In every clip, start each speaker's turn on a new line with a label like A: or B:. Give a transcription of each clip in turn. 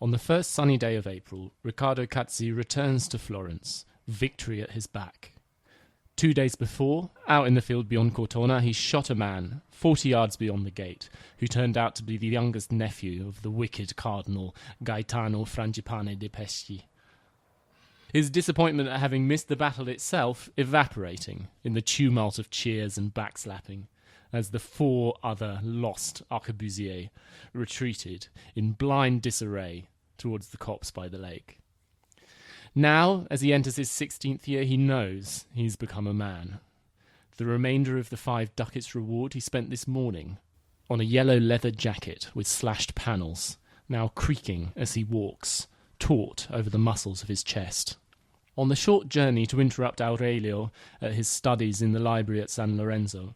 A: On the first sunny day of April, Ricardo Katzie returns to Florence, victory at his back. 2 days before, out in the field beyond Cortona, he shot a man 40 yards beyond the gate, who turned out to be the youngest nephew of the wicked Cardinal Gaetano Frangipane de' Pesci. His disappointment at having missed the battle itself evaporating in the tumult of cheers and backslapping, as the 4 other lost arquebusiers retreated in blind disarray towards the copse by the lake. Now, as he enters his 16th year, he knows he's become a man. The remainder of the 5 ducats reward he spent this morning on a yellow leather jacket with slashed panels, now creaking as he walks, taut over the muscles of his chest. On the short journey to interrupt Aurelio at his studies in the library at San Lorenzo,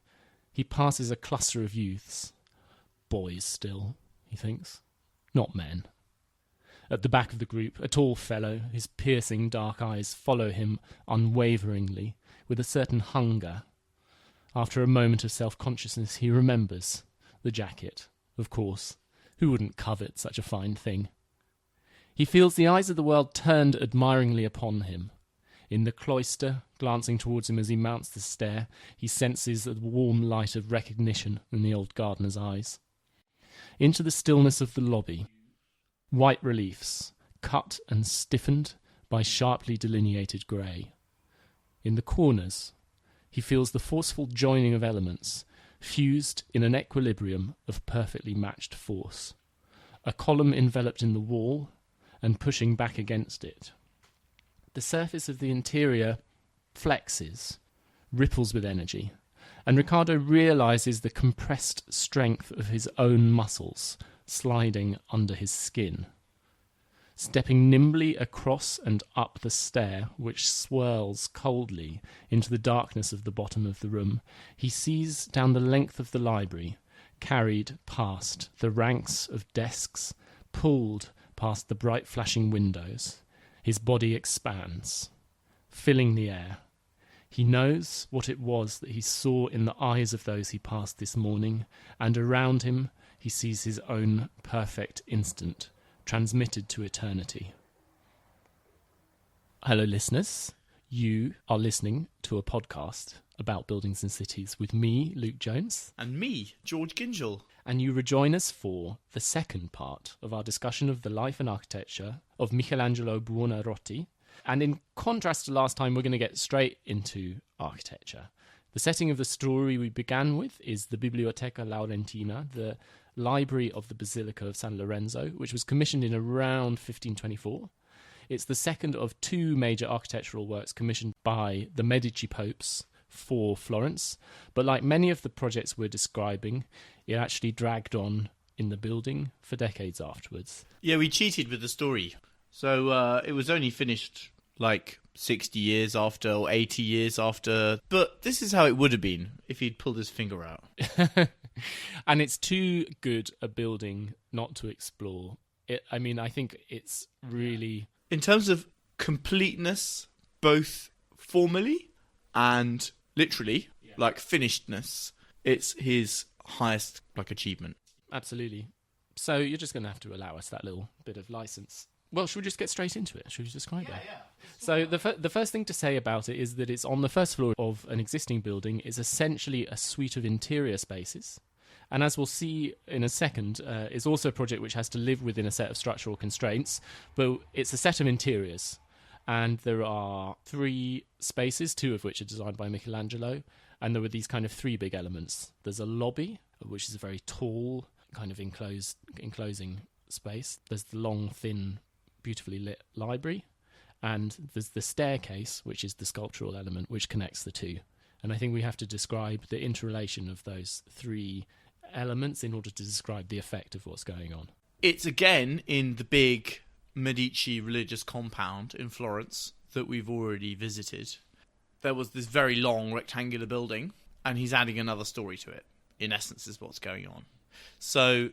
A: he passes a cluster of youths. Boys still, he thinks, not men. At the back of the group, a tall fellow, his piercing dark eyes follow him unwaveringly, with a certain hunger. After a moment of self-consciousness, he remembers the jacket. Of course, who wouldn't covet such a fine thing? He feels the eyes of the world turned admiringly upon him. In the cloister, glancing towards him as he mounts the stair, he senses the warm light of recognition in the old gardener's eyes. Into the stillness of the lobby, white reliefs, cut and stiffened by sharply delineated grey. In the corners, he feels the forceful joining of elements, fused in an equilibrium of perfectly matched force. A column enveloped in the wall and pushing back against it. The surface of the interior flexes, ripples with energy, and Ricardo realises the compressed strength of his own muscles sliding under his skin. Stepping nimbly across and up the stair, which swirls coldly into the darkness of the bottom of the room, he sees down the length of the library, carried past the ranks of desks, pulled past the bright flashing windows. His body expands, filling the air. He knows what it was that he saw in the eyes of those he passed this morning, and around him he sees his own perfect instant, transmitted to eternity. Hello, listeners. You are listening to a podcast about buildings and cities with me, Luke Jones.
B: And me, George Gingell.
A: And you rejoin us for the second part of our discussion of the life and architecture of Michelangelo Buonarotti. And in contrast to last time, we're going to get straight into architecture. The setting of the story we began with is the Biblioteca Laurentina, the library of the Basilica of San Lorenzo, which was commissioned in around 1524. It's the second of 2 major architectural works commissioned by the Medici popes for Florence, but like many of the projects we're describing, it actually dragged on in the building for decades afterwards.
B: Yeah, we cheated with the story. So it was only finished like 60 years after or 80 years after, but this is how it would have been if he'd pulled his finger out.
A: And it's too good a building not to explore. I think it's really...
B: In terms of completeness, both formally and literally, like finishedness, it's his highest achievement.
A: Absolutely. So you're just going to have to allow us that little bit of license. Well, should we just get straight into it? Should we describe it? Yeah. So the first thing to say about it is that it's on the first floor of an existing building. It's essentially a suite of interior spaces. And as we'll see in a second, it's also a project which has to live within a set of structural constraints, but it's a set of interiors. And there are 3 spaces, 2 of which are designed by Michelangelo, and there were these kind of 3 big elements. There's a lobby, which is a very tall, kind of enclosing space. There's the long, thin, beautifully lit library, and there's the staircase, which is the sculptural element which connects the 2. And I think we have to describe the interrelation of those 3 elements in order to describe the effect of what's going on.
B: It's again in the big Medici religious compound in Florence that we've already visited. There was this very long rectangular building, and he's adding another story to it, in essence, is what's going on. So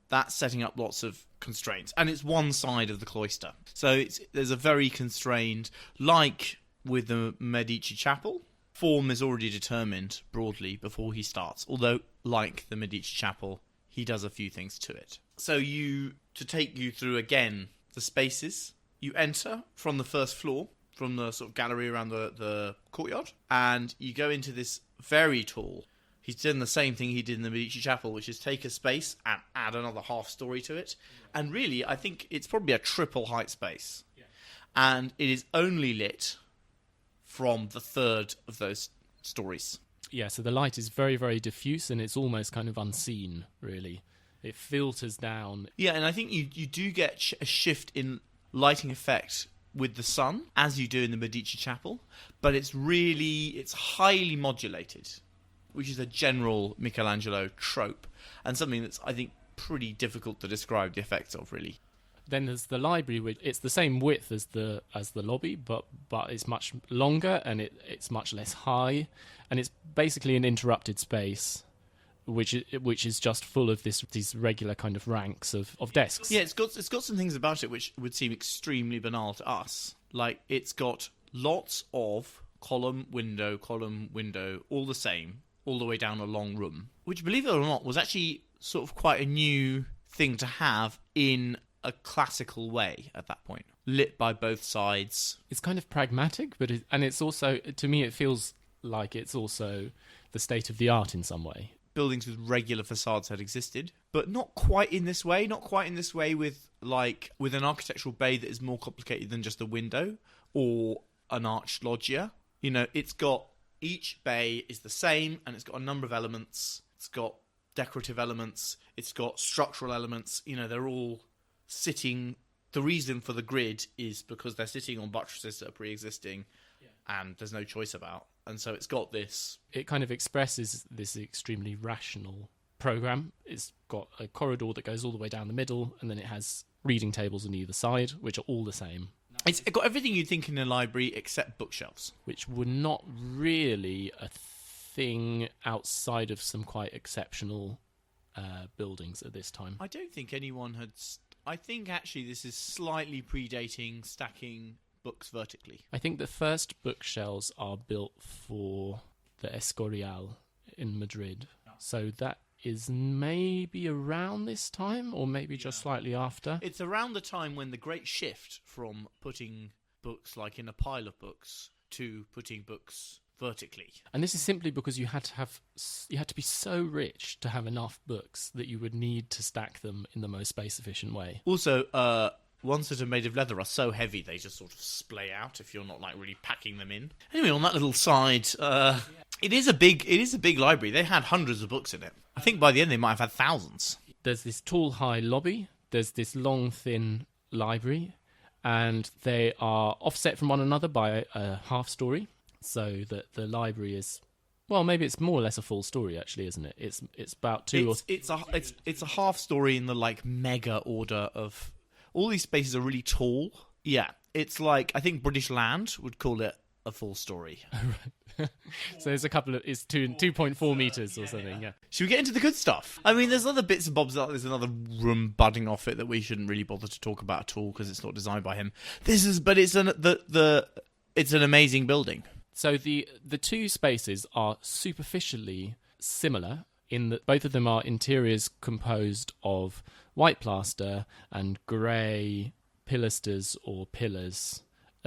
B: that's setting up lots of constraints, and it's one side of the cloister. So there's a very constrained, like with the Medici Chapel, form is already determined broadly before he starts, although like the Medici Chapel, he does a few things to it. So to take you through again the spaces, you enter from the first floor, from the sort of gallery around the courtyard, and you go into this very tall. He's done the same thing he did in the Medici Chapel, which is take a space and add another half story to it. And really, I think it's probably a triple height space. Yeah. And it is only lit from the third of those stories.
A: Yeah, so the light is very, very diffuse, and it's almost kind of unseen, really. It filters down.
B: Yeah, and I think you do get a shift in lighting effect with the sun, as you do in the Medici Chapel, but it's highly modulated, which is a general Michelangelo trope, and something that's, I think, pretty difficult to describe the effects of, really.
A: Then there's the library, which it's the same width as the lobby, but it's much longer, and it's much less high, and it's basically an interrupted space, which is just full of these regular kind of ranks of desks.
B: Yeah, it's got some things about it which would seem extremely banal to us. Like, it's got lots of column, window, all the same, all the way down a long room, which, believe it or not, was actually sort of quite a new thing to have in a classical way at that point, lit by both sides.
A: It's kind of pragmatic, but it's also, to me, it feels like it's also the state of the art in some way.
B: Buildings with regular facades had existed, but not quite in this way. Not quite in this way with an architectural bay that is more complicated than just a window or an arched loggia. You know, it's got, each bay is the same, and it's got a number of elements. It's got decorative elements. It's got structural elements. You know, they're all sitting. The reason for the grid is because they're sitting on buttresses that are pre-existing, and there's no choice about. And so it's got this. It
A: kind of expresses this extremely rational program. It's got a corridor that goes all the way down the middle, and then it has reading tables on either side, which are all the same.
B: It's got everything you'd think in a library except bookshelves,
A: which were not really a thing outside of some quite exceptional buildings at this time.
B: I don't think anyone had. I think actually this is slightly predating stacking books vertically.
A: I think the first bookshelves are built for the Escorial in Madrid. So that is maybe around this time, or maybe just slightly after.
B: It's around the time when the great shift from putting books like in a pile of books to putting books vertically.
A: And this is simply because you had to be so rich to have enough books that you would need to stack them in the most space efficient way.
B: Also, ones that are made of leather are so heavy they just sort of splay out if you're not like really packing them in. Anyway, on that little side, it is a big library. They had hundreds of books in it. I think by the end they might have had thousands.
A: There's this tall, high lobby. There's this long, thin library, and they are offset from one another by a half story, so that the library is, well, maybe it's more or less a full story, actually, isn't it? It's about
B: it's a half story in the like mega order of. All these spaces are really tall. Yeah, it's like, I think British Land would call it a full story.
A: Right. So there's a couple of, it's 2.4 metres or something, yeah.
B: Should we get into the good stuff? I mean, there's other bits and bobs. There's another room budding off it that we shouldn't really bother to talk about at all because it's not designed by him. But it's an amazing building.
A: So the two spaces are superficially similar in that both of them are interiors composed of white plaster and grey pilasters or pillars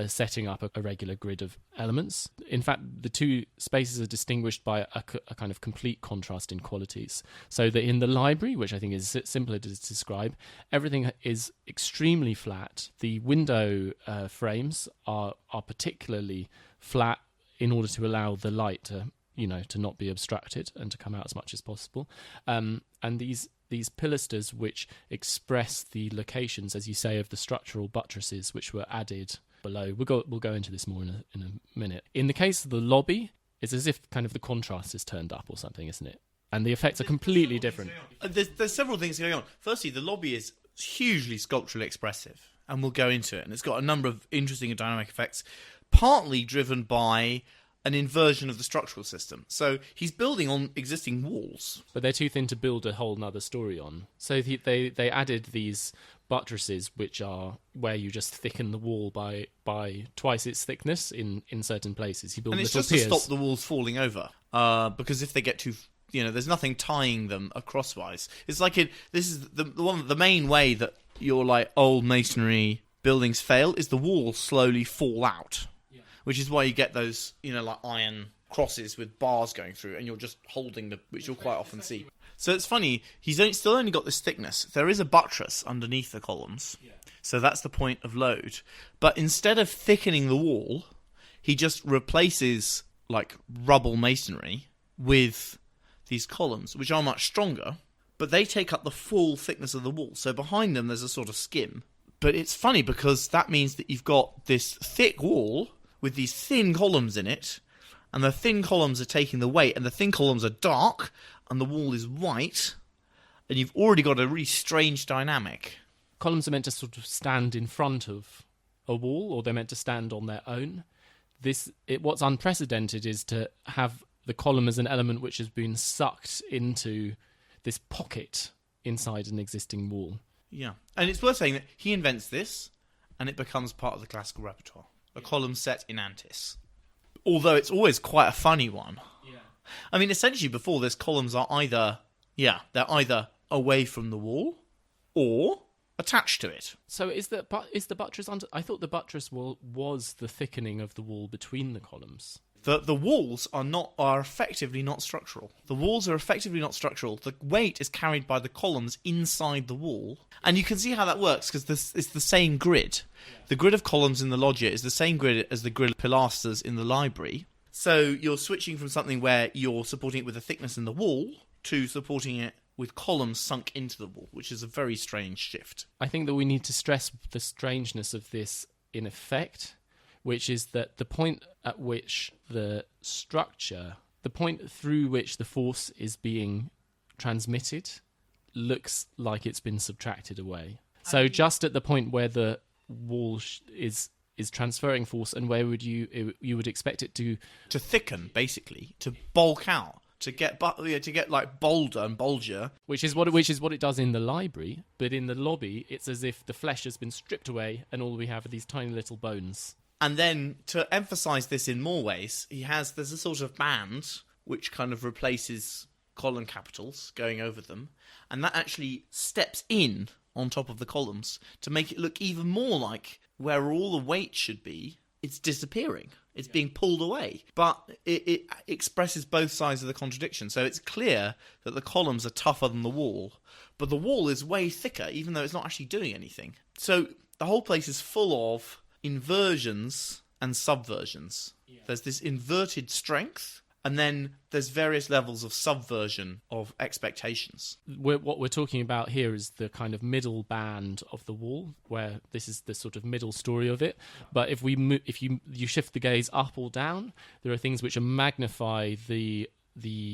A: setting up a regular grid of elements. In fact, the two spaces are distinguished by a kind of complete contrast in qualities. So that in the library, which I think is simpler to describe, everything is extremely flat. The window frames are particularly flat in order to allow the light to not be obstructed and to come out as much as possible. And these pilasters, which express the locations, as you say, of the structural buttresses which were added below. We'll go into this more in a minute. In the case of the lobby, it's as if kind of the contrast is turned up or something, isn't it? And the effects are completely different.
B: There's several things going on. Firstly, the lobby is hugely sculpturally expressive, and we'll go into it. And it's got a number of interesting and dynamic effects, partly driven by an inversion of the structural system. So he's building on existing walls.
A: But they're too thin to build a whole nother story on. So they added these buttresses, which are where you just thicken the wall by twice its thickness in certain places. You build
B: and it's
A: little
B: just
A: piers.
B: To stop the walls falling over. Because if they get too there's nothing tying them acrosswise. It's like this is the main way that your like old masonry buildings fail is the walls slowly fall out, which is why you get those like iron crosses with bars going through, and you're just holding which you'll quite often see. So it's funny, he's still only got this thickness. There is a buttress underneath the columns, so that's the point of load. But instead of thickening the wall, he just replaces like rubble masonry with these columns, which are much stronger, but they take up the full thickness of the wall. So behind them there's a sort of skim. But it's funny because that means that you've got this thick wall with these thin columns in it, and the thin columns are taking the weight, and the thin columns are dark, and the wall is white, and you've already got a really strange dynamic.
A: Columns are meant to sort of stand in front of a wall, or they're meant to stand on their own. What's unprecedented is to have the column as an element which has been sucked into this pocket inside an existing wall.
B: Yeah, and it's worth saying that he invents this, and it becomes part of the classical repertoire. A column set in antis. Although it's always quite a funny one. Yeah. I mean, essentially before this, columns are either away from the wall or attached to it.
A: So is the buttress under? I thought the buttress was the thickening of the wall between the columns.
B: The walls are effectively not structural. The walls are effectively not structural. The weight is carried by the columns inside the wall. And you can see how that works because it's the same grid. Yeah. The grid of columns in the loggia is the same grid as the grid of pilasters in the library. So you're switching from something where you're supporting it with a thickness in the wall to supporting it with columns sunk into the wall, which is a very strange shift.
A: I think that we need to stress the strangeness of this in effect, which is that the point at which the point through which the force is being transmitted looks like it's been subtracted away. So just at the point where the wall is transferring force, and where you would expect it to
B: thicken, basically, to bulk out, to get like bolder and bulgier,
A: which is what it does in the library, but in the lobby it's as if the flesh has been stripped away and all we have are these tiny little bones.
B: And then, to emphasise this in more ways, there's a sort of band which kind of replaces column capitals going over them, and that actually steps in on top of the columns to make it look even more like where all the weight should be, it's disappearing. It's being pulled away. But it expresses both sides of the contradiction. So it's clear that the columns are tougher than the wall, but the wall is way thicker, even though it's not actually doing anything. So the whole place is full of inversions and subversions. Yeah. There's this inverted strength, and then there's various levels of subversion of expectations.
A: What we're talking about here is the kind of middle band of the wall, where this is the sort of middle story of it. But if you shift the gaze up or down, there are things which magnify the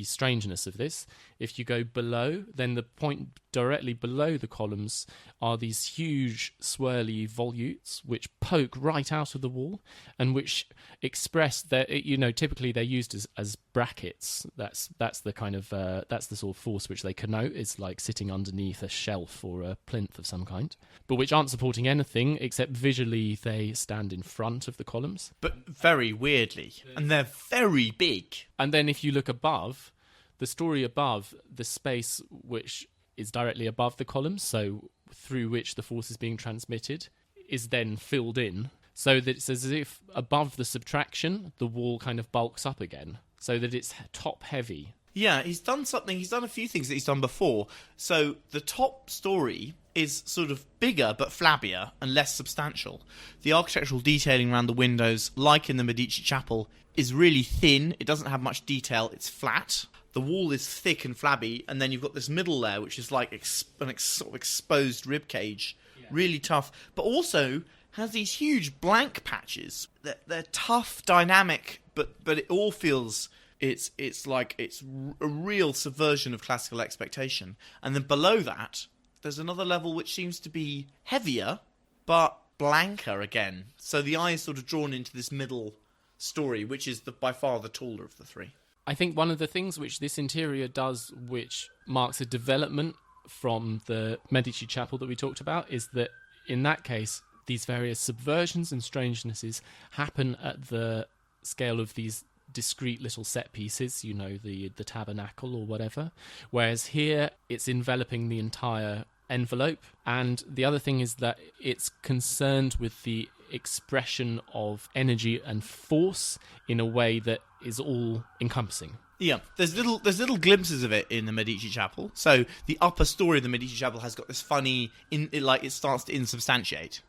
A: strangeness of this. If you go below, then the point directly below the columns are these huge swirly volutes which poke right out of the wall and which express that, typically they're used as brackets. That's the kind of that's the sort of force which they connote, is like sitting underneath a shelf or a plinth of some kind, but which aren't supporting anything except visually they stand in front of the columns,
B: but very weirdly, and they're very big.
A: And then if you look above, the story above, the space which is directly above the columns, so through which the force is being transmitted, is then filled in, so that it's as if above the subtraction, the wall kind of bulks up again, so that it's top heavy.
B: Yeah, he's done a few things that he's done before. So the top story is sort of bigger but flabbier and less substantial. The architectural detailing around the windows, like in the Medici Chapel, is really thin. It doesn't have much detail. It's flat. The wall is thick and flabby, and then you've got this middle layer, which is like sort of exposed rib cage, really tough, but also has these huge blank patches. They're tough, dynamic, but it all feels it's a real subversion of classical expectation. And then below that, there's another level which seems to be heavier, but blanker again. So the eye is sort of drawn into this middle story, which is by far the taller of the three.
A: I think one of the things which this interior does, which marks a development from the Medici Chapel that we talked about, is that in that case, these various subversions and strangenesses happen at the scale of these discrete little set pieces, you know, the tabernacle or whatever. Whereas here, it's enveloping the entire envelope. And the other thing is that it's concerned with the expression of energy and force in a way that is all encompassing.
B: Yeah, there's little glimpses of it in the Medici Chapel. So the upper story of the Medici Chapel has got this funny, it starts to insubstantiate,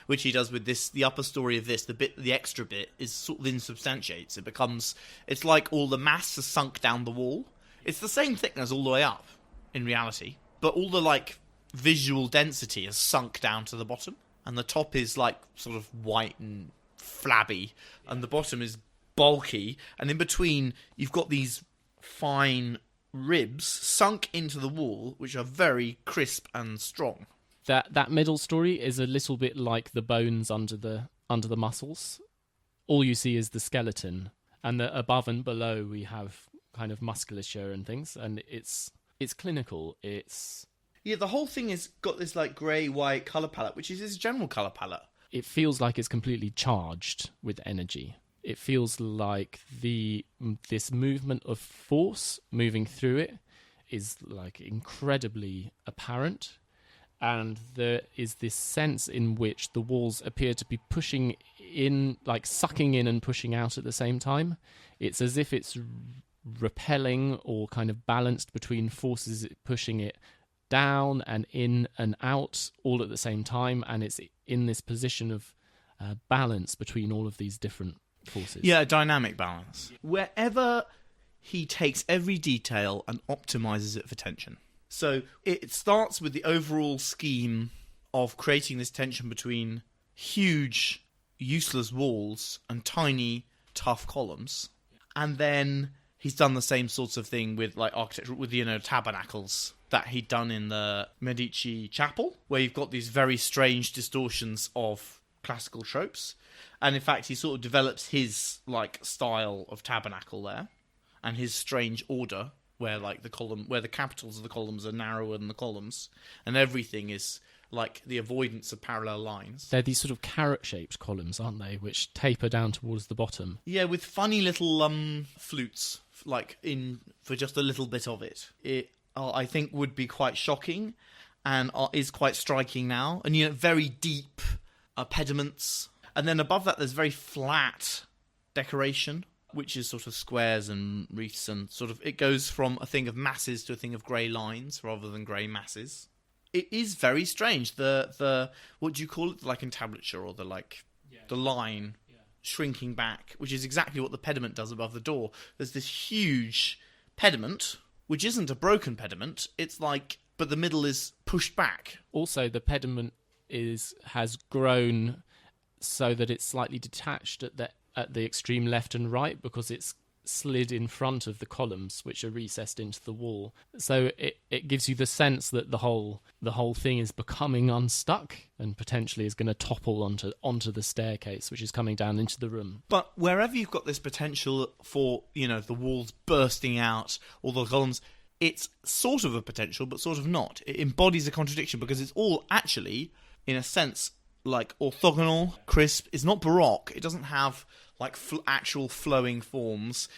B: which he does with this. The upper story of this, the extra bit, is sort of insubstantiates. It's like all the mass is sunk down the wall. It's the same thickness all the way up, in reality, but all the like visual density is sunk down to the bottom, and the top is like sort of white and flabby, and the bottom is bulky, and in between you've got these fine ribs sunk into the wall, which are very crisp and strong.
A: That middle story is a little bit like the bones under the muscles. All you see is the skeleton, and above and below we have kind of musculature and things, and it's clinical.
B: The whole thing has got this like grey-white colour palette, which is its general colour palette.
A: It feels like it's completely charged with energy. It feels like this movement of force moving through it is like incredibly apparent, and there is this sense in which the walls appear to be pushing in, like sucking in and pushing out at the same time. It's as if it's repelling or kind of balanced between forces pushing it down and in and out all at the same time, and it's in this position of balance between all of these different forces.
B: Yeah, a dynamic balance. Wherever he takes every detail and optimizes it for tension. So it starts with the overall scheme of creating this tension between huge, useless walls and tiny, tough columns. And then he's done the same sorts of thing with like architecture, with, you know, tabernacles that he'd done in the Medici Chapel, where you've got these very strange distortions of classical tropes. And in fact, he sort of develops his like style of tabernacle there, and his strange order, where like where the capitals of the columns are narrower than the columns, and everything is like the avoidance of parallel lines.
A: They're these sort of carrot-shaped columns, aren't they, which taper down towards the bottom.
B: Yeah, with funny little flutes, like in for just a little bit of it. It I think would be quite shocking, and is quite striking now. And you know, very deep pediments. And then above that, there's very flat decoration, which is sort of squares and wreaths, and sort of it goes from a thing of masses to a thing of grey lines rather than grey masses. It is very strange. The what do you call it? Like entablature, or the line shrinking back, which is exactly what the pediment does above the door. There's this huge pediment, which isn't a broken pediment. It's like, but the middle is pushed back.
A: Also, the pediment has grown so that it's slightly detached at the extreme left and right, because it's slid in front of the columns, which are recessed into the wall. So it gives you the sense that the whole thing is becoming unstuck and potentially is going to topple onto the staircase, which is coming down into the room.
B: But wherever you've got this potential for, you know, the walls bursting out or the columns, it's sort of a potential, but sort of not. It embodies a contradiction, because it's all actually, in a sense, like orthogonal, crisp. It's not Baroque. It doesn't have like actual flowing forms.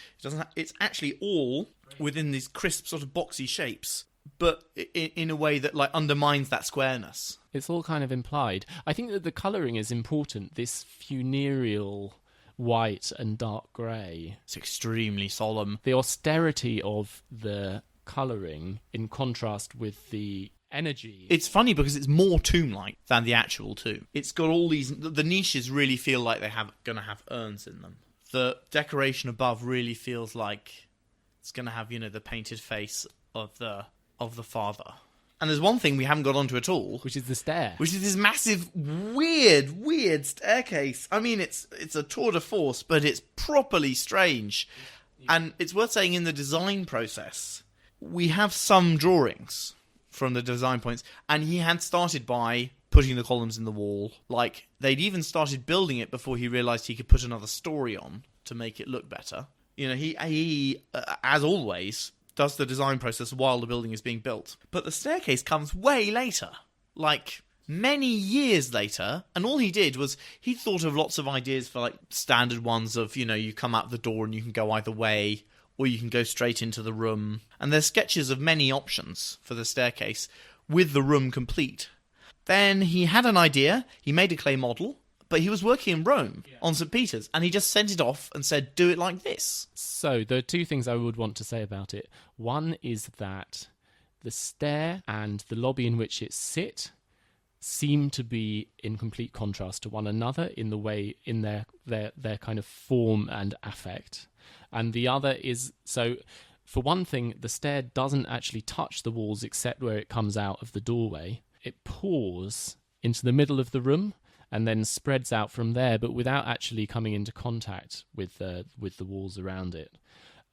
B: It's actually all within these crisp sort of boxy shapes, but in a way that like undermines that squareness.
A: It's all kind of implied. I think that the colouring is important. This funereal white and dark grey.
B: It's extremely solemn.
A: The austerity of the colouring in contrast with the energy.
B: It's funny because it's more tomb-like than the actual tomb. It's got all these... The niches really feel like they're going to have urns in them. The decoration above really feels like it's going to have, you know, the painted face of the father. And there's one thing we haven't got onto at all,
A: which is the stair.
B: Which is this massive, weird staircase. I mean, it's a tour de force, but it's properly strange. Yeah. And it's worth saying, in the design process, we have some drawings from the design points, and he had started by putting the columns in the wall. Like, they'd even started building it before he realised he could put another story on to make it look better. You know, he as always, does the design process while the building is being built. But the staircase comes way later. Like, many years later, and all he did was he thought of lots of ideas for like standard ones of, you come out the door and you can go either way, or you can go straight into the room. And there's sketches of many options for the staircase with the room complete. Then he had an idea, he made a clay model, but he was working in Rome on St. Peter's, and he just sent it off and said, do it like this.
A: So there are two things I would want to say about it. One is that the stair and the lobby in which it sit seem to be in complete contrast to one another in the way, in their kind of form and affect. And the other is, so for one thing, the stair doesn't actually touch the walls except where it comes out of the doorway. It pours into the middle of the room and then spreads out from there, but without actually coming into contact with the walls around it.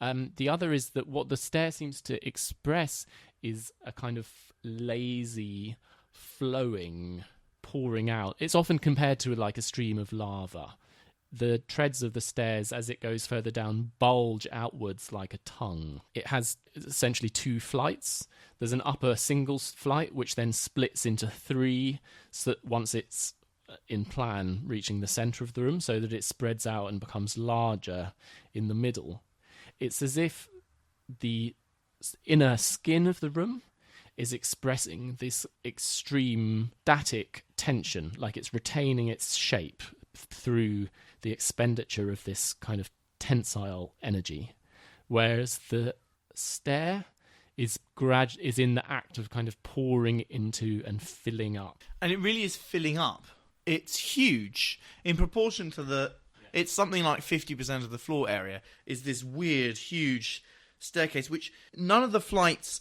A: The other is that what the stair seems to express is a kind of lazy, flowing, pouring out. It's often compared to like a stream of lava. The treads of the stairs, as it goes further down, bulge outwards like a tongue. It has essentially two flights. There's an upper single flight, which then splits into three, so that once it's in plan reaching the centre of the room, so that it spreads out and becomes larger in the middle. It's as if the inner skin of the room is expressing this extreme static tension, like it's retaining its shape through the expenditure of this kind of tensile energy, whereas the stair is in the act of kind of pouring into and filling up.
B: And it really is filling up. It's huge in proportion to it's something like 50% of the floor area is this weird, huge staircase, which none of the flights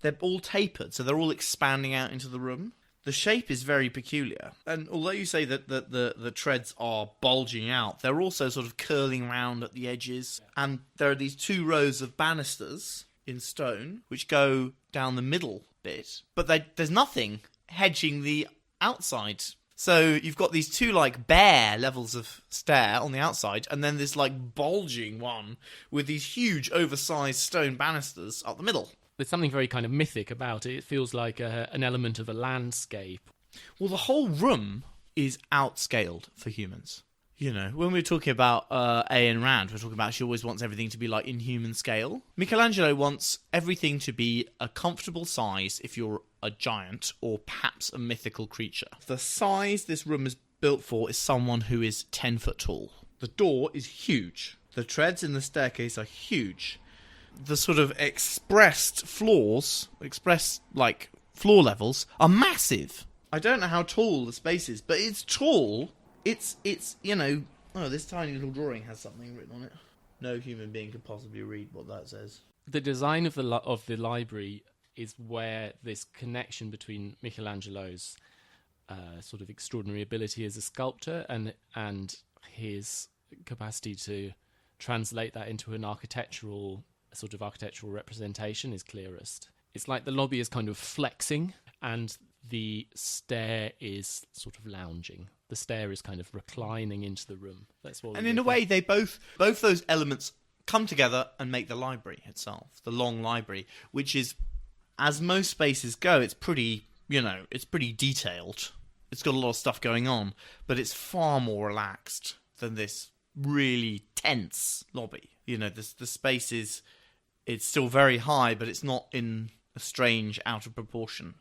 B: they're all tapered, so they're all expanding out into the room. The shape is very peculiar. And although you say that the treads are bulging out, they're also sort of curling round at the edges. And there are these two rows of banisters in stone, which go down the middle bit. But there's nothing hedging the outside. So you've got these two like bare levels of stair on the outside, and then this like bulging one with these huge oversized stone banisters up the middle.
A: There's something very kind of mythic about it. It feels like an element of a landscape.
B: Well, the whole room is outscaled for humans. When we're talking about Ayn Rand, we're talking about she always wants everything to be like in human scale. Michelangelo wants everything to be a comfortable size if you're a giant or perhaps a mythical creature. The size this room is built for is someone who is 10 foot tall. The door is huge. The treads in the staircase are huge. The sort of expressed floor levels are massive. I don't know how tall the space is, but it's tall. It's this tiny little drawing has something written on it. No human being could possibly read what that says.
A: The design of the library is where this connection between Michelangelo's sort of extraordinary ability as a sculptor and his capacity to translate that into an architectural representation is clearest. It's like the lobby is kind of flexing and the stair is sort of lounging. The stair is kind of reclining into the room. That's what.
B: And in a way, they both those elements come together and make the library itself, the long library, which is, as most spaces go, it's pretty detailed. It's got a lot of stuff going on, but it's far more relaxed than this really tense lobby. The space it's still very high, but it's not in a strange out of proportion.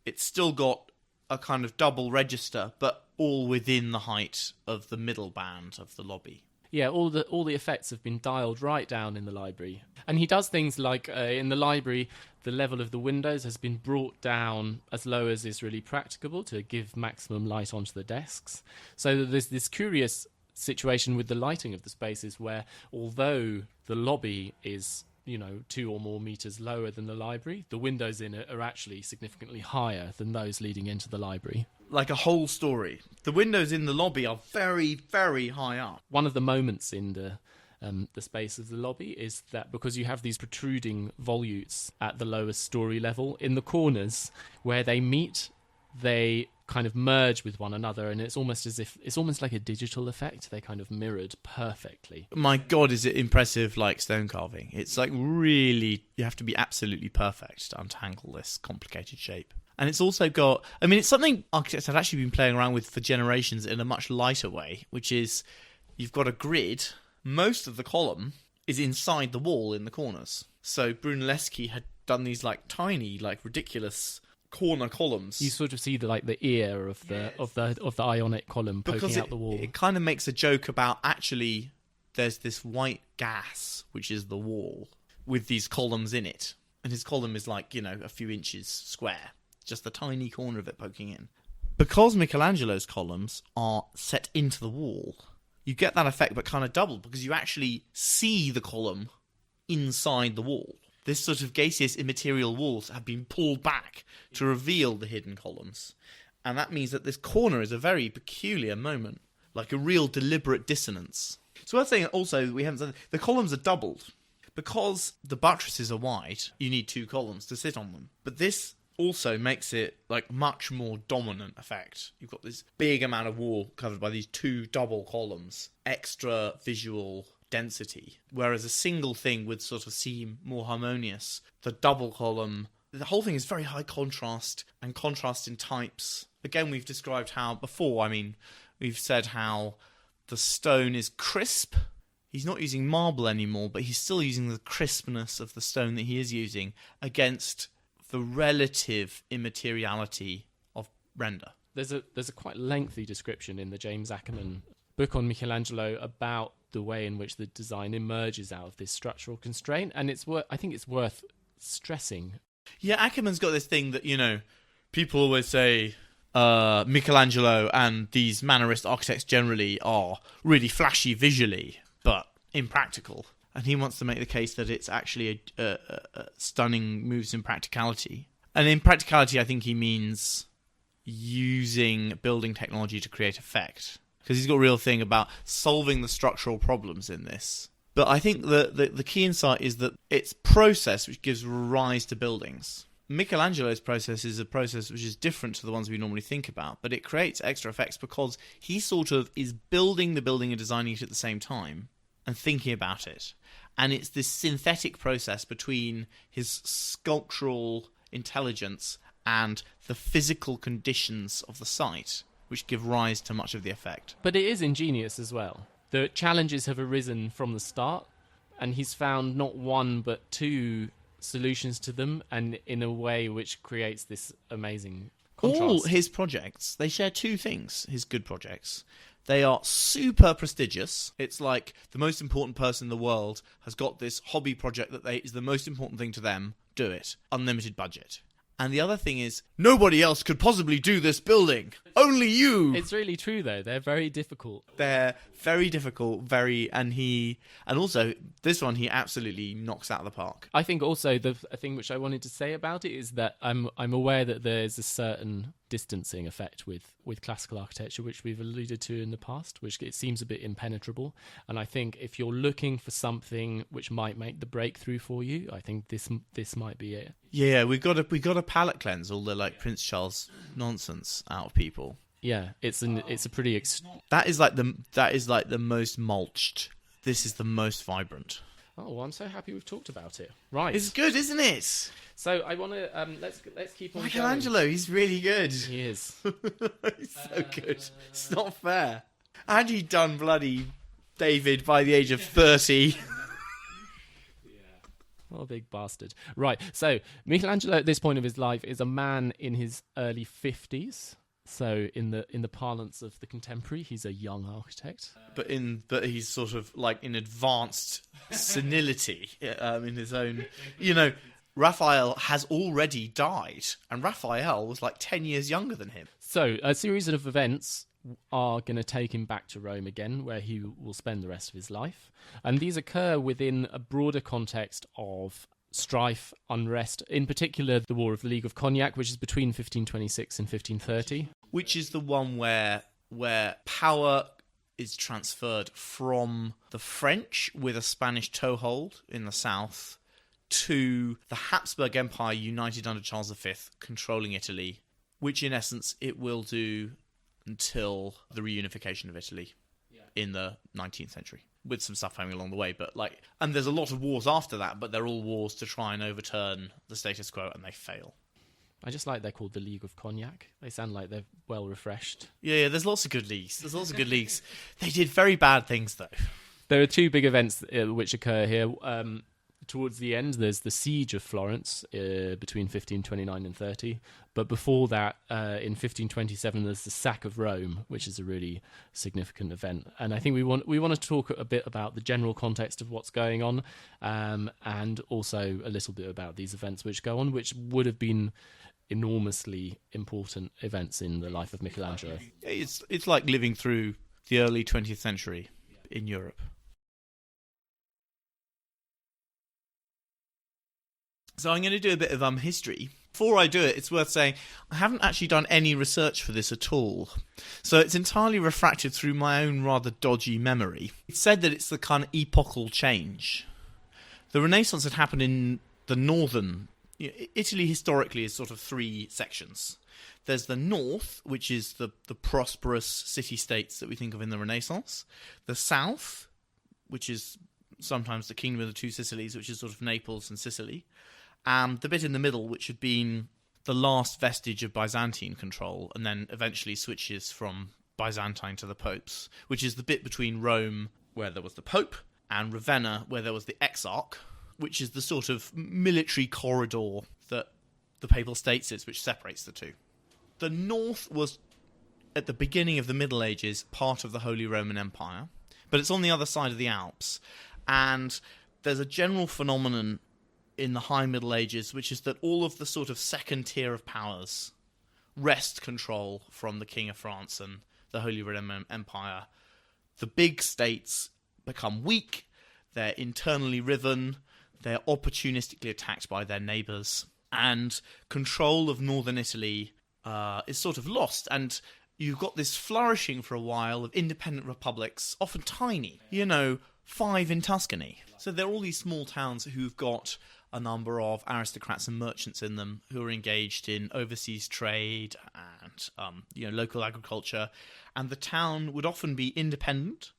B: It's still got a kind of double register, but all within the height of the middle band of the lobby.
A: Yeah, all the effects have been dialed right down in the library. And he does things like, in the library, the level of the windows has been brought down as low as is really practicable to give maximum light onto the desks. So there's this curious situation with the lighting of the spaces where, although the lobby is 2 or more meters lower than the library, the windows in it are actually significantly higher than those leading into the library.
B: Like a whole story. The windows in the lobby are very, very high up.
A: One of the moments in the space of the lobby is that because you have these protruding volutes at the lowest story level, in the corners where they meet, they kind of merge with one another, and it's almost like a digital effect. They kind of mirrored perfectly.
B: My God, is it impressive, like stone carving. It's like really, you have to be absolutely perfect to untangle this complicated shape. And it's also got, I mean, it's something architects have actually been playing around with for generations in a much lighter way, which is you've got a grid. Most of the column is inside the wall in the corners. So Brunelleschi had done these like tiny, like ridiculous corner columns.
A: You sort of see the ear of the Ionic column poking out the wall.
B: It kind of makes a joke about actually there's this white gas, which is the wall, with these columns in it. And his column is like, a few inches square. Just the tiny corner of it poking in. Because Michelangelo's columns are set into the wall, you get that effect but kind of doubled, because you actually see the column inside the wall. This sort of gaseous immaterial walls have been pulled back to reveal the hidden columns. And that means that this corner is a very peculiar moment, like a real deliberate dissonance. It's worth saying also, we haven't said, the columns are doubled. Because the buttresses are wide, you need two columns to sit on them. But this also makes it like much more dominant effect. You've got this big amount of wall covered by these two double columns, extra visual density, whereas a single thing would sort of seem more harmonious. The double column, the whole thing is very high contrast, and contrast in types. Again, we've described how before, we've said how the stone is crisp. He's not using marble anymore, but he's still using the crispness of the stone that he is using against the relative immateriality of render.
A: There's a quite lengthy description in the James Ackerman book on Michelangelo about the way in which the design emerges out of this structural constraint, and I think it's worth stressing.
B: Yeah, Ackerman's got this thing that, people always say Michelangelo and these Mannerist architects generally are really flashy visually, but impractical. And he wants to make the case that it's actually a stunning moves in practicality. And in practicality, I think he means using building technology to create effect. Because he's got a real thing about solving the structural problems in this. But I think the key insight is that it's process which gives rise to buildings. Michelangelo's process is a process which is different to the ones we normally think about, but it creates extra effects because he sort of is building the building and designing it at the same time and thinking about it. And it's this synthetic process between his sculptural intelligence and the physical conditions of the site which give rise to much of the effect.
A: But it is ingenious as well. The challenges have arisen from the start, and he's found not one but two solutions to them, and in a way which creates this amazing contrast.
B: All his projects, they share two things, his good projects. They are super prestigious. It's like the most important person in the world has got this hobby project that is the most important thing to them. Do it. Unlimited budget. And the other thing is, nobody else could possibly do this building. Only you.
A: It's really true, though. They're very difficult.
B: They're very difficult, and also this one he absolutely knocks out of the park.
A: I think also the thing which I wanted to say about it is that I'm aware that there's a certain distancing effect with classical architecture, which we've alluded to in the past, which it seems a bit impenetrable. And I think if you're looking for something which might make the breakthrough for you, I think this might be it. Yeah,
B: we got to palate cleanse all the Prince Charles nonsense out of people.
A: Yeah, it's a pretty.
B: That is like the most mulched. This is the most vibrant.
A: Oh, well, I'm so happy we've talked about it. Right,
B: it's good, isn't it?
A: So I want to let's keep on.
B: Michelangelo, he's really good.
A: He is.
B: He's so good. It's not fair. Had he done bloody David by the age of 30?
A: What a big bastard. Right, so Michelangelo at this point of his life is a man in his early 50s. So in the parlance of the contemporary, he's a young architect.
B: But he's sort of like in advanced senility in his own... Raphael has already died, and Raphael was like 10 years younger than him.
A: So a series of events are going to take him back to Rome again, where he will spend the rest of his life. And these occur within a broader context of strife, unrest, in particular the War of the League of Cognac, which is between 1526 and 1530.
B: Which is the one where power is transferred from the French with a Spanish toehold in the south to the Habsburg Empire united under Charles V, controlling Italy, which in essence it will do until the reunification of Italy in the 19th century, with some stuff happening along the way. And there's a lot of wars after that, but they're all wars to try and overturn the status quo, and they fail.
A: I just like they're called the League of Cognac. They sound like they're well refreshed.
B: Yeah, there's lots of good leagues. They did very bad things, though.
A: There are two big events which occur here. Towards the end, there's the siege of Florence between 1529 and 30. But before that, in 1527, there's the sack of Rome, which is a really significant event. And I think we want to talk a bit about the general context of what's going on, and also a little bit about these events which go on, which would have been enormously important events in the life of Michelangelo.
B: It's like living through the early 20th century in Europe. So I'm going to do a bit of history. Before I do it, it's worth saying I haven't actually done any research for this at all. So it's entirely refracted through my own rather dodgy memory. It's said that it's the kind of epochal change. The Renaissance had happened in the northern... Italy historically is sort of three sections. There's the north, which is the prosperous city-states that we think of in the Renaissance. The south, which is sometimes the Kingdom of the Two Sicilies, which is sort of Naples and Sicily. And the bit in the middle, which had been the last vestige of Byzantine control, and then eventually switches from Byzantine to the popes, which is the bit between Rome, where there was the pope, and Ravenna, where there was the exarch, which is the sort of military corridor that the Papal States is, which separates the two. The north was, at the beginning of the Middle Ages, part of the Holy Roman Empire, but it's on the other side of the Alps. And there's a general phenomenon in the High Middle Ages, which is that all of the sort of second tier of powers wrest control from the King of France and the Holy Roman Empire. The big states become weak, they're internally riven, they're opportunistically attacked by their neighbours, and control of northern Italy is sort of lost, and you've got this flourishing for a while of independent republics, often tiny, 5 in Tuscany. So there are all these small towns who've got a number of aristocrats and merchants in them who are engaged in overseas trade and local agriculture, and the town would often be independent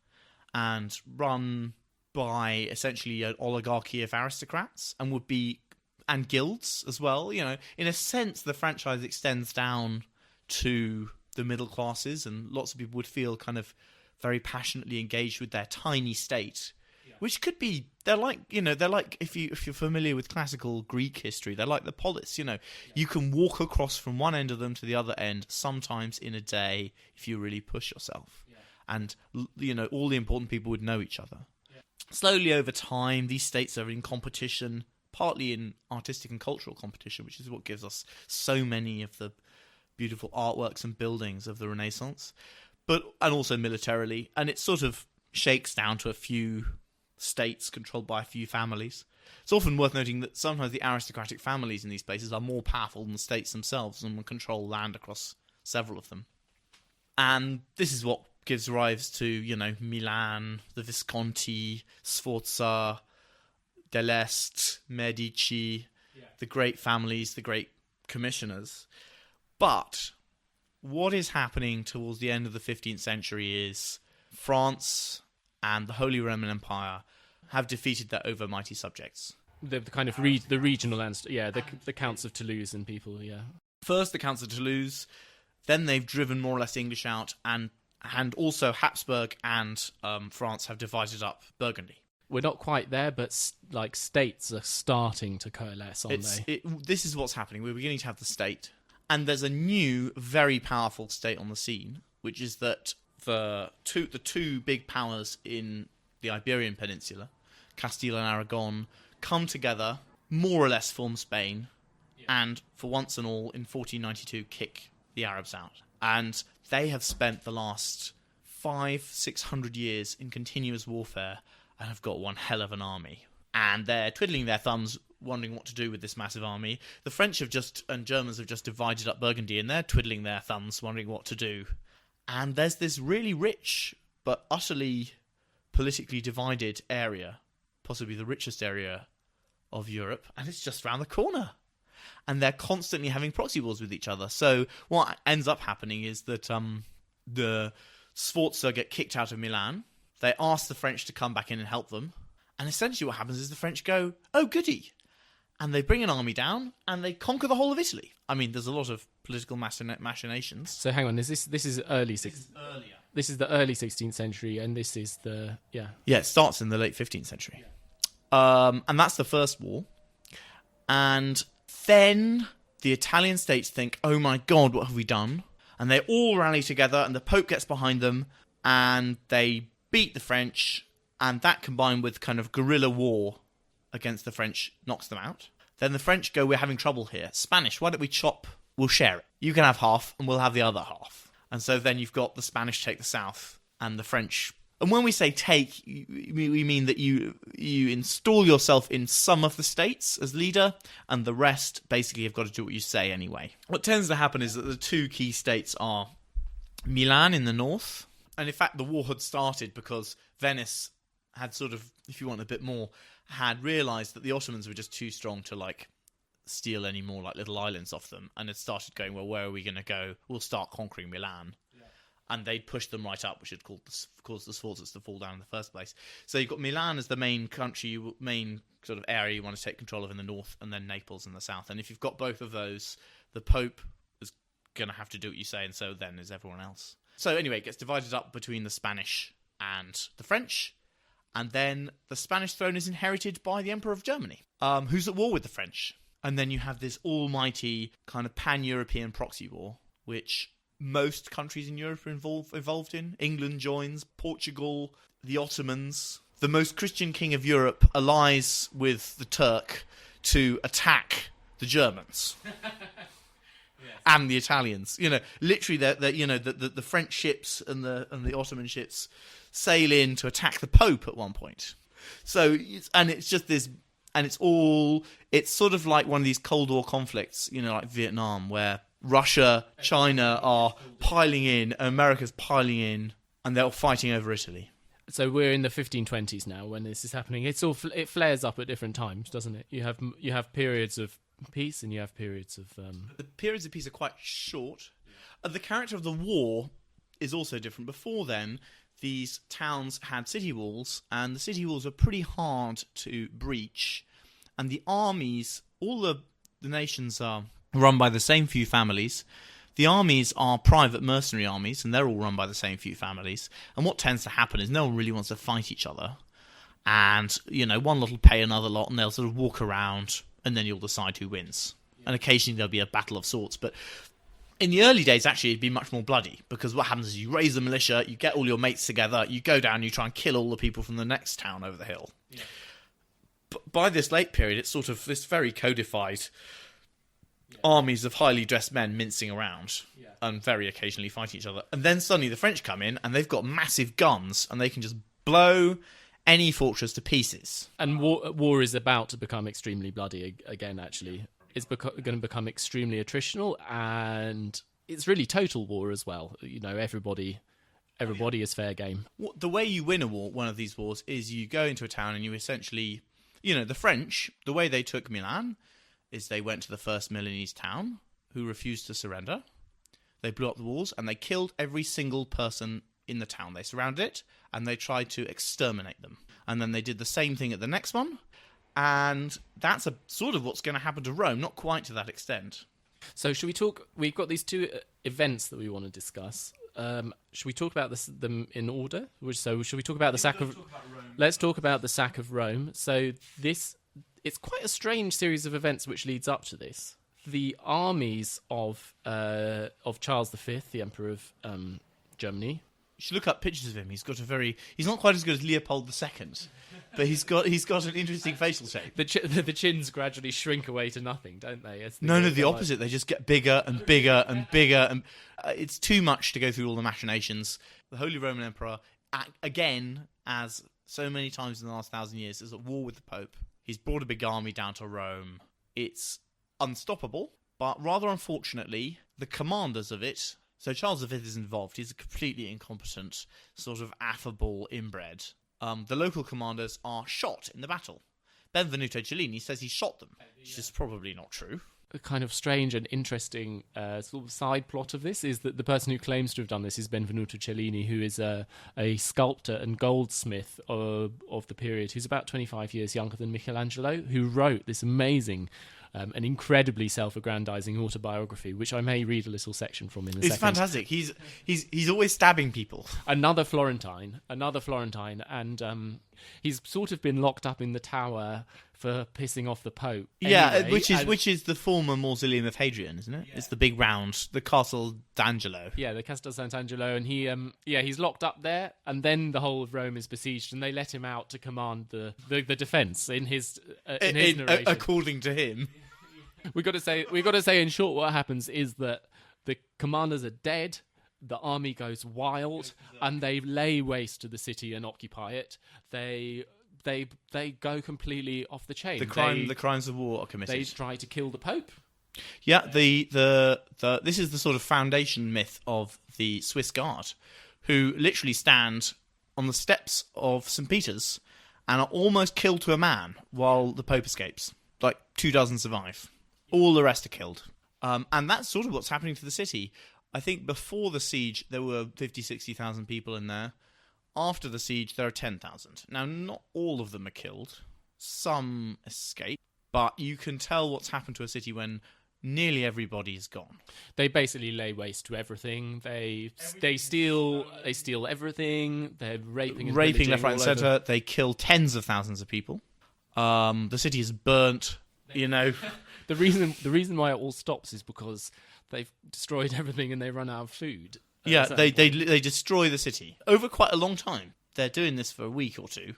B: and run by essentially an oligarchy of aristocrats, and guilds as well. In a sense, the franchise extends down to the middle classes, and lots of people would feel kind of very passionately engaged with their tiny state. Which could be, they're like if you're familiar with classical Greek history, they're like the polis. You can walk across from one end of them to the other end, sometimes in a day, if you really push yourself. And all the important people would know each other. Slowly over time, these states are in competition, partly in artistic and cultural competition, which is what gives us so many of the beautiful artworks and buildings of the Renaissance, and also militarily. And it sort of shakes down to a few states controlled by a few families. It's often worth noting that sometimes the aristocratic families in these places are more powerful than the states themselves and will control land across several of them. And this is what gives rise to, Milan, the Visconti, Sforza, Deleste, Medici, the great families, the great commissioners. But what is happening towards the end of the 15th century is France and the Holy Roman Empire have defeated their overmighty subjects.
A: The kind of the regional the Counts of Toulouse and people,
B: First the Counts of Toulouse, then they've driven more or less English out, and also Habsburg and France have divided up Burgundy.
A: We're not quite there, but states are starting to coalesce, aren't they?
B: This is what's happening. We're beginning to have the state. And there's a new, very powerful state on the scene, which is that the two big powers in the Iberian Peninsula, Castile and Aragon, come together, more or less form Spain, and for once and all, in 1492, kick the Arabs out. And they have spent the last 500-600 years in continuous warfare and have got one hell of an army. And they're twiddling their thumbs, wondering what to do with this massive army. The French and Germans have just divided up Burgundy, and they're twiddling their thumbs, wondering what to do. And there's this really rich but utterly politically divided area, possibly the richest area of Europe, and it's just round the corner. And they're constantly having proxy wars with each other. So what ends up happening is that the Sforza get kicked out of Milan. They ask the French to come back in and help them. And essentially what happens is the French go, oh, goody. and they bring an army down, and they conquer the whole of Italy. I mean, there's a lot of political machinations.
A: So hang on, this is early
B: Earlier.
A: This is the early 16th century, and this is the
B: Yeah, it starts in the late 15th century. And that's the First War. And then the Italian states think, oh my God, what have we done? And they all rally together, and the Pope gets behind them, and they beat the French, and that combined with kind of guerrilla war against the French knocks them out. Then the French go, we're having trouble here. Spanish, why don't we we'll share it. You can have half, and we'll have the other half. And so then you've got the Spanish take the south, and the French... And when we say take, we mean that you install yourself in some of the states as leader, and the rest basically have got to do what you say anyway. What tends to happen is that the two key states are Milan in the north, and in fact the war had started because Venice had sort of, if you want a bit more, had realised that the Ottomans were just too strong to steal any more little islands off them, and had started going, well, where are we going to go? We'll start conquering Milan. And they'd pushed them right up, which had caused the Sforzas to fall down in the first place. So you've got Milan as the main country, main sort of area you want to take control of in the north, and then Naples in the south. And if you've got both of those, the Pope is going to have to do what you say, and so then is everyone else. So anyway, it gets divided up between the Spanish and the French, and then the Spanish throne is inherited by the Emperor of Germany, who's at war with the French. And then you have this almighty kind of pan-European proxy war, which... most countries in Europe are involved in. England joins, Portugal, the Ottomans. The most Christian king of Europe allies with the Turk to attack the Germans. And the Italians. Literally the French ships and the Ottoman ships sail in to attack the Pope at one point. So it's just this, and it's sort of like one of these Cold War conflicts, like Vietnam, where Russia, China are piling in, America's piling in, and they're all fighting over Italy.
A: So we're in the 1520s now when this is happening. It flares up at different times, doesn't it? You have periods of peace and you have periods of...
B: The periods of peace are quite short. The character of the war is also different. Before then, these towns had city walls, and the city walls were pretty hard to breach. And the armies, all the nations are... run by the same few families. The armies are private mercenary armies, and they're all run by the same few families. And what tends to happen is no one really wants to fight each other. And, one lot will pay another lot, and they'll sort of walk around, and then you'll decide who wins. Yeah. And occasionally there'll be a battle of sorts. But in the early days, actually, it'd be much more bloody, because what happens is you raise the militia, you get all your mates together, you go down, you try and kill all the people from the next town over the hill. Yeah. But by this late period, it's sort of this very codified... armies of highly dressed men mincing around and very occasionally fighting each other. And then suddenly the French come in and they've got massive guns and they can just blow any fortress to pieces.
A: And war is about to become extremely bloody again, actually. It's going to become extremely attritional, and it's really total war as well. Everybody is fair game.
B: The way you win one of these wars is you go into a town and you essentially... the French, the way they took Milan... is they went to the first Milanese town who refused to surrender. They blew up the walls and they killed every single person in the town. They surrounded it and they tried to exterminate them. And then they did the same thing at the next one. And that's sort of what's going to happen to Rome, not quite to that extent.
A: So should we talk... We've got these two events that we want to discuss. Should we talk about them in order? So should we talk about the sack of... Let's talk about the sack of Rome. So it's quite a strange series of events which leads up to this. The armies of Charles V, the Emperor of Germany.
B: You should look up pictures of him. He's not quite as good as Leopold II, but he's got an interesting facial shape.
A: The chins gradually shrink away to nothing, don't they?
B: The opposite. They just get bigger and bigger and bigger, and it's too much to go through all the machinations. The Holy Roman Emperor, again, as so many times in the last 1,000 years, is at war with the Pope. He's brought a big army down to Rome. It's unstoppable, but rather unfortunately, the commanders of it... So Charles V is involved. He's a completely incompetent, sort of affable inbred. The local commanders are shot in the battle. Benvenuto Cellini says he shot them, which is probably not true.
A: a kind of strange and interesting sort of side plot of this is that the person who claims to have done this is Benvenuto Cellini, who is a sculptor and goldsmith of the period, who's about 25 years younger than Michelangelo, who wrote this amazing an incredibly self-aggrandizing autobiography, which I may read a little section from in a second.
B: It's fantastic. He's always stabbing people.
A: Another Florentine, and he's sort of been locked up in the tower for pissing off the Pope.
B: Yeah,
A: anyway,
B: which is the former mausoleum of Hadrian, isn't it? Yeah. It's the big round, the Castle d'Angelo.
A: Yeah, the Castel Sant'Angelo, and he's locked up there, and then the whole of Rome is besieged, and they let him out to command the defense in his narration.
B: According to him.
A: We got to say in short, what happens is that the commanders are dead. The army goes wild, and they lay waste to the city and occupy it. They go completely off the chain.
B: The crimes of war are committed.
A: They try to kill the Pope.
B: Yeah, this is the sort of foundation myth of the Swiss Guard, who literally stand on the steps of St. Peter's and are almost killed to a man while the Pope escapes. Like 24 survive. All the rest are killed. And that's sort of what's happening to the city. I think before the siege, there were 60,000 people in there. After the siege, there are 10,000. Now, not all of them are killed. Some escape. But you can tell what's happened to a city when nearly everybody is gone.
A: They basically lay waste to everything. They steal everything. They're raping
B: left, right, and centre. They kill tens of thousands of people. The city is burnt. You know,
A: the reason why it all stops is because they've destroyed everything and they run out of food.
B: Yeah, they destroy the city over quite a long time. They're doing this for a week or two,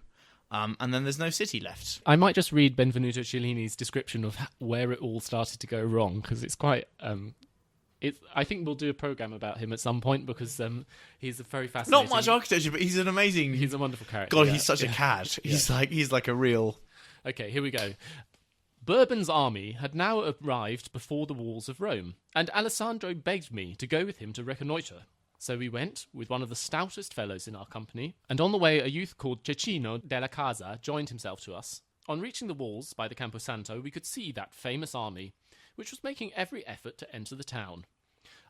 B: and then there's no city left.
A: I might just read Benvenuto Cellini's description of where it all started to go wrong, because it's quite. I think we'll do a program about him at some point, because he's a very fascinating.
B: Not much architecture, but he's an amazing.
A: He's a wonderful character.
B: God, he's such a cad. He's like a real.
A: Okay, here we go. Bourbon's army had now arrived before the walls of Rome, and Alessandro begged me to go with him to reconnoitre. So we went, with one of the stoutest fellows in our company, and on the way a youth called Cecchino della Casa joined himself to us. On reaching the walls by the Camposanto, we could see that famous army, which was making every effort to enter the town.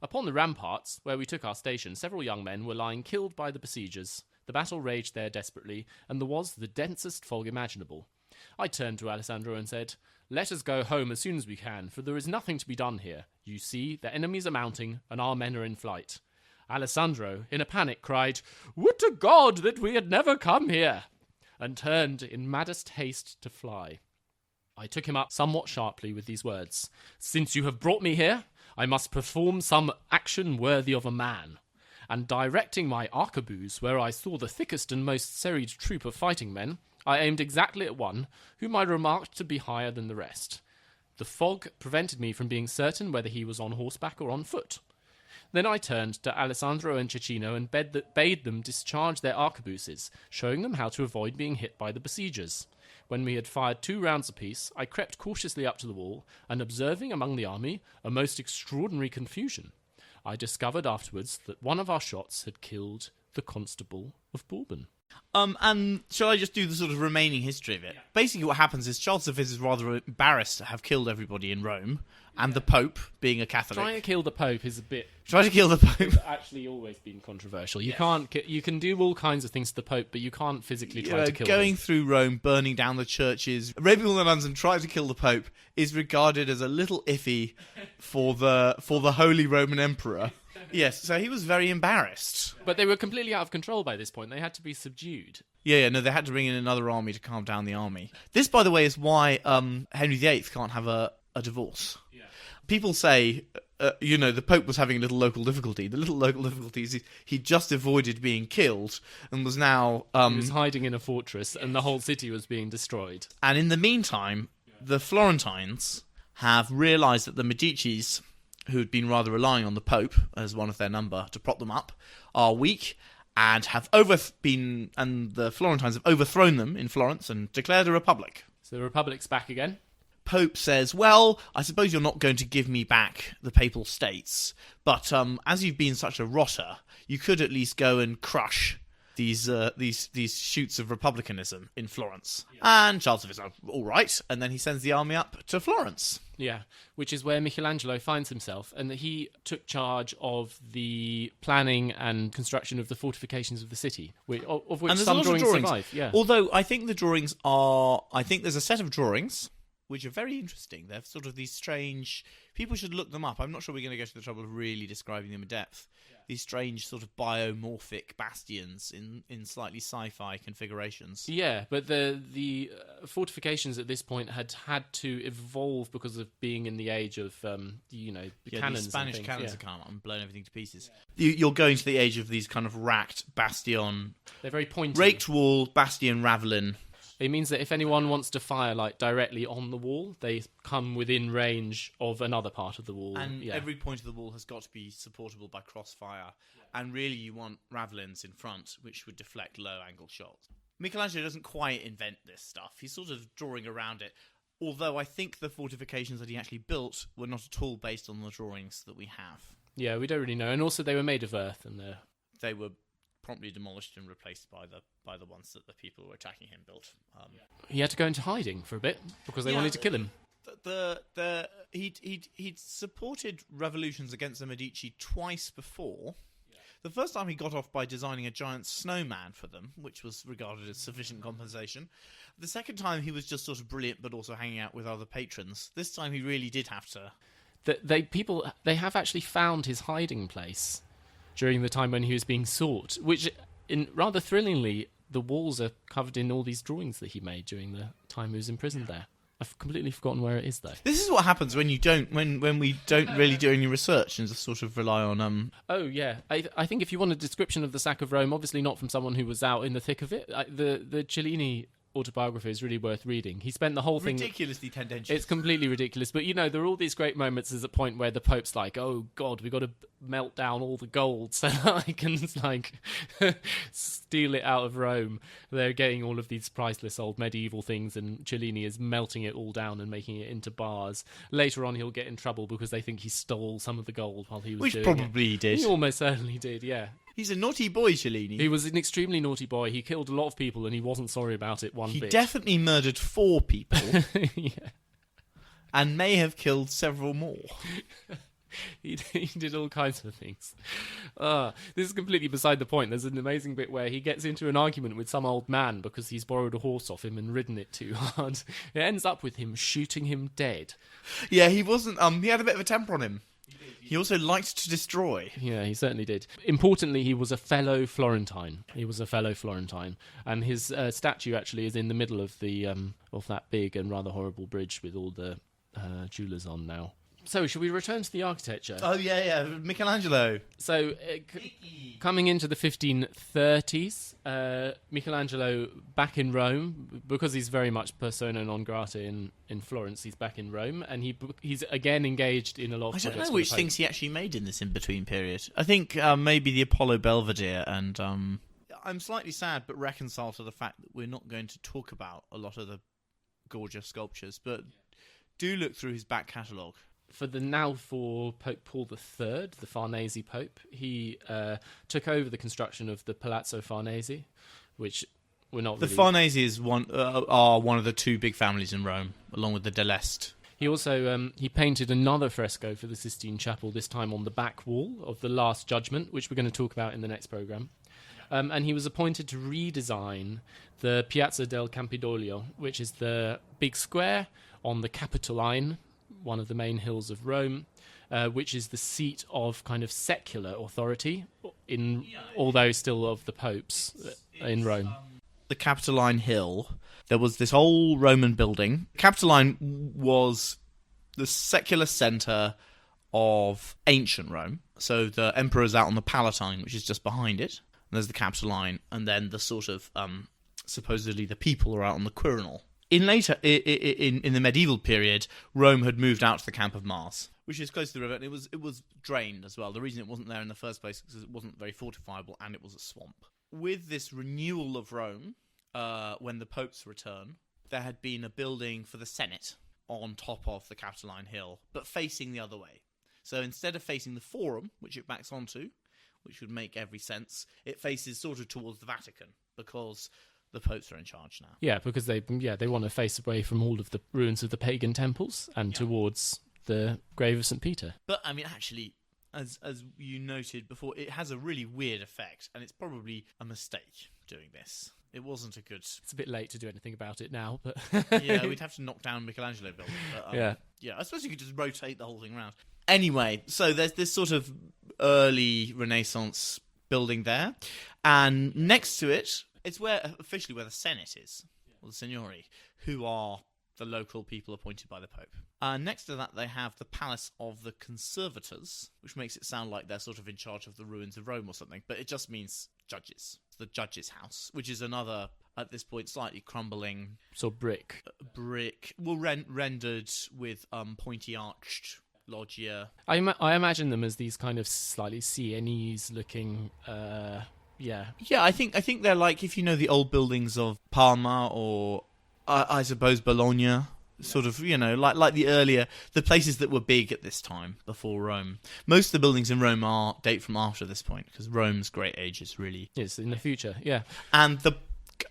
A: Upon the ramparts, where we took our station, several young men were lying killed by the besiegers. The battle raged there desperately, and there was the densest fog imaginable. I turned to Alessandro and said, "Let us go home as soon as we can, for there is nothing to be done here. You see, the enemies are mounting, and our men are in flight." Alessandro, in a panic, cried, "Would to God that we had never come here!" and turned in maddest haste to fly. I took him up somewhat sharply with these words: "Since you have brought me here, I must perform some action worthy of a man." And directing my arquebuse where I saw the thickest and most serried troop of fighting men, I aimed exactly at one, whom I remarked to be higher than the rest. The fog prevented me from being certain whether he was on horseback or on foot. Then I turned to Alessandro and Cecchino and bade them discharge their arquebuses, showing them how to avoid being hit by the besiegers. When we had fired 2 rounds apiece, I crept cautiously up to the wall, and observing among the army a most extraordinary confusion, I discovered afterwards that one of our shots had killed the Constable of Bourbon.
B: And shall I just do the sort of remaining history of it? Yeah. Basically what happens is Charles V is rather embarrassed to have killed everybody in Rome, and the Pope, being a Catholic...
A: Trying to kill the Pope is a bit...
B: Trying to kill the Pope...
A: It's actually always been controversial. You can do all kinds of things to the Pope, but you can't physically try to kill him.
B: Going through Rome, burning down the churches, raping all the nuns and trying to kill the Pope is regarded as a little iffy for the Holy Roman Emperor. Yes, so he was very embarrassed.
A: But they were completely out of control by this point. They had to be subdued.
B: Yeah, no, they had to bring in another army to calm down the army. This, by the way, is why Henry VIII can't have a divorce. Yeah. People say, the Pope was having a little local difficulty. The little local difficulty is he just avoided being killed and was now...
A: he was hiding in a fortress and the whole city was being destroyed.
B: And in the meantime, the Florentines have realised that the Medicis, who had been rather relying on the Pope as one of their number to prop them up, are weak and and the Florentines have overthrown them in Florence and declared a republic.
A: So the republic's back again?
B: Pope says, well, I suppose you're not going to give me back the Papal States, but as you've been such a rotter, you could at least go and crush these shoots of republicanism in Florence. Yeah. And Charles V is all right, and then he sends the army up to Florence.
A: Yeah, which is where Michelangelo finds himself, and he took charge of the planning and construction of the fortifications of the city, of which some drawings survive. Yeah.
B: Although I think the drawings there's a set of drawings which are very interesting. They're sort of these strange... People should look them up. I'm not sure we're going to go to the trouble of really describing them in depth. Yeah. These strange sort of biomorphic bastions in slightly sci-fi configurations.
A: Yeah, but the fortifications at this point had to evolve because of being in the age of, cannons.
B: These Spanish
A: and
B: cannons have come up and blown everything to pieces. Yeah. You're going to the age of these kind of racked bastion...
A: They're very pointy.
B: Raked wall, bastion, ravelin...
A: It means that if anyone wants to fire directly on the wall, they come within range of another part of the wall.
B: And every point of the wall has got to be supportable by crossfire. Yeah. And really you want ravelins in front, which would deflect low-angle shots. Michelangelo doesn't quite invent this stuff. He's sort of drawing around it. Although I think the fortifications that he actually built were not at all based on the drawings that we have.
A: Yeah, we don't really know. And also they were made of earth. And
B: they were promptly demolished and replaced by the ones that the people who were attacking him built.
A: He had to go into hiding for a bit because they wanted to kill him.
B: He'd supported revolutions against the Medici twice before. Yeah. The first time he got off by designing a giant snowman for them, which was regarded as sufficient compensation. The second time he was just sort of brilliant, but also hanging out with other patrons. This time he really did have to.
A: They have actually found his hiding place during the time when he was being sought, which, rather thrillingly, the walls are covered in all these drawings that he made during the time he was imprisoned there. I've completely forgotten where it is, though. This
B: is what happens when we don't really do any research and just sort of rely on...
A: Oh, yeah. I think if you want a description of the sack of Rome, obviously not from someone who was out in the thick of it, the Cellini autobiography is really worth reading. He spent the whole thing...
B: Ridiculously tendentious.
A: It's completely ridiculous. But, there are all these great moments. There's a point where the Pope's like, oh, God, we've got to melt down all the gold so that I can, steal it out of Rome. They're getting all of these priceless old medieval things, and Cellini is melting it all down and making it into bars. Later on, he'll get in trouble because they think he stole some of the gold while he was doing it.
B: Which probably he did.
A: He almost certainly did, yeah.
B: He's a naughty boy, Cellini.
A: He was an extremely naughty boy. He killed a lot of people and he wasn't sorry about it one bit.
B: He definitely murdered 4 people.
A: Yeah.
B: And may have killed several more.
A: He did all kinds of things. This is completely beside the point. There's an amazing bit where he gets into an argument with some old man because he's borrowed a horse off him and ridden it too hard. It ends up with him shooting him dead.
B: Yeah, he wasn't... he had a bit of a temper on him. He also liked to destroy.
A: Yeah, he certainly did. Importantly, he was a fellow Florentine. And his statue actually is in the middle of of that big and rather horrible bridge with all the jewellers on now. So, shall we return to the architecture?
B: Oh, yeah, Michelangelo.
A: So, coming into the 1530s, Michelangelo back in Rome, because he's very much persona non grata in Florence, he's back in Rome, and he's again engaged in a lot of projects.
B: I don't know which things he actually made in this in-between period. I think maybe the Apollo Belvedere, and I'm slightly sad but reconciled to the fact that we're not going to talk about a lot of the gorgeous sculptures, but do look through his back catalogue.
A: For Pope Paul III, the Farnese Pope, he took over the construction of the Palazzo Farnese, which we're not.
B: The Farnese are one of the 2 big families in Rome, along with the Deleste.
A: He also he painted another fresco for the Sistine Chapel, this time on the back wall of the Last Judgment, which we're going to talk about in the next programme. And he was appointed to redesign the Piazza del Campidoglio, which is the big square on the Capitoline, one of the main hills of Rome, which is the seat of kind of secular authority, although still of the popes in Rome.
B: The Capitoline Hill, there was this whole Roman building. Capitoline was the secular centre of ancient Rome. So the emperor's out on the Palatine, which is just behind it. And there's the Capitoline, and then the sort of, supposedly the people are out on the Quirinal. In the medieval period, Rome had moved out to the Camp of Mars, which is close to the river, and it was drained as well. The reason it wasn't there in the first place is because it wasn't very fortifiable, and it was a swamp. With this renewal of Rome, when the popes return, there had been a building for the Senate on top of the Capitoline Hill, but facing the other way. So instead of facing the Forum, which it backs onto, which would make every sense. It faces sort of towards the Vatican because the popes are in charge now.
A: Yeah, because they want to face away from all of the ruins of the pagan temples and towards the grave of St. Peter.
B: But, I mean, actually, as you noted before, it has a really weird effect, and it's probably a mistake doing this. It wasn't a good...
A: It's a bit late to do anything about it now, but...
B: Yeah, we'd have to knock down Michelangelo building. But,
A: Yeah,
B: I suppose you could just rotate the whole thing around. Anyway, so there's this sort of early Renaissance building there, and next to it, it's officially where the Senate is, or the Signory, who are the local people appointed by the Pope. Next to that, they have the Palace of the Conservators, which makes it sound like they're sort of in charge of the ruins of Rome or something, but it just means judges. It's the judge's house, which is another, at this point, slightly crumbling...
A: So brick.
B: Well, rendered with pointy-arched loggia.
A: I imagine them as these kind of slightly Sienese-looking... Yeah,
B: I think they're like, if you know the old buildings of Parma or I suppose Bologna, sort of, like the places that were big at this time before Rome. Most of the buildings in Rome date from after this point because Rome's great age is really
A: in the future. Yeah,
B: and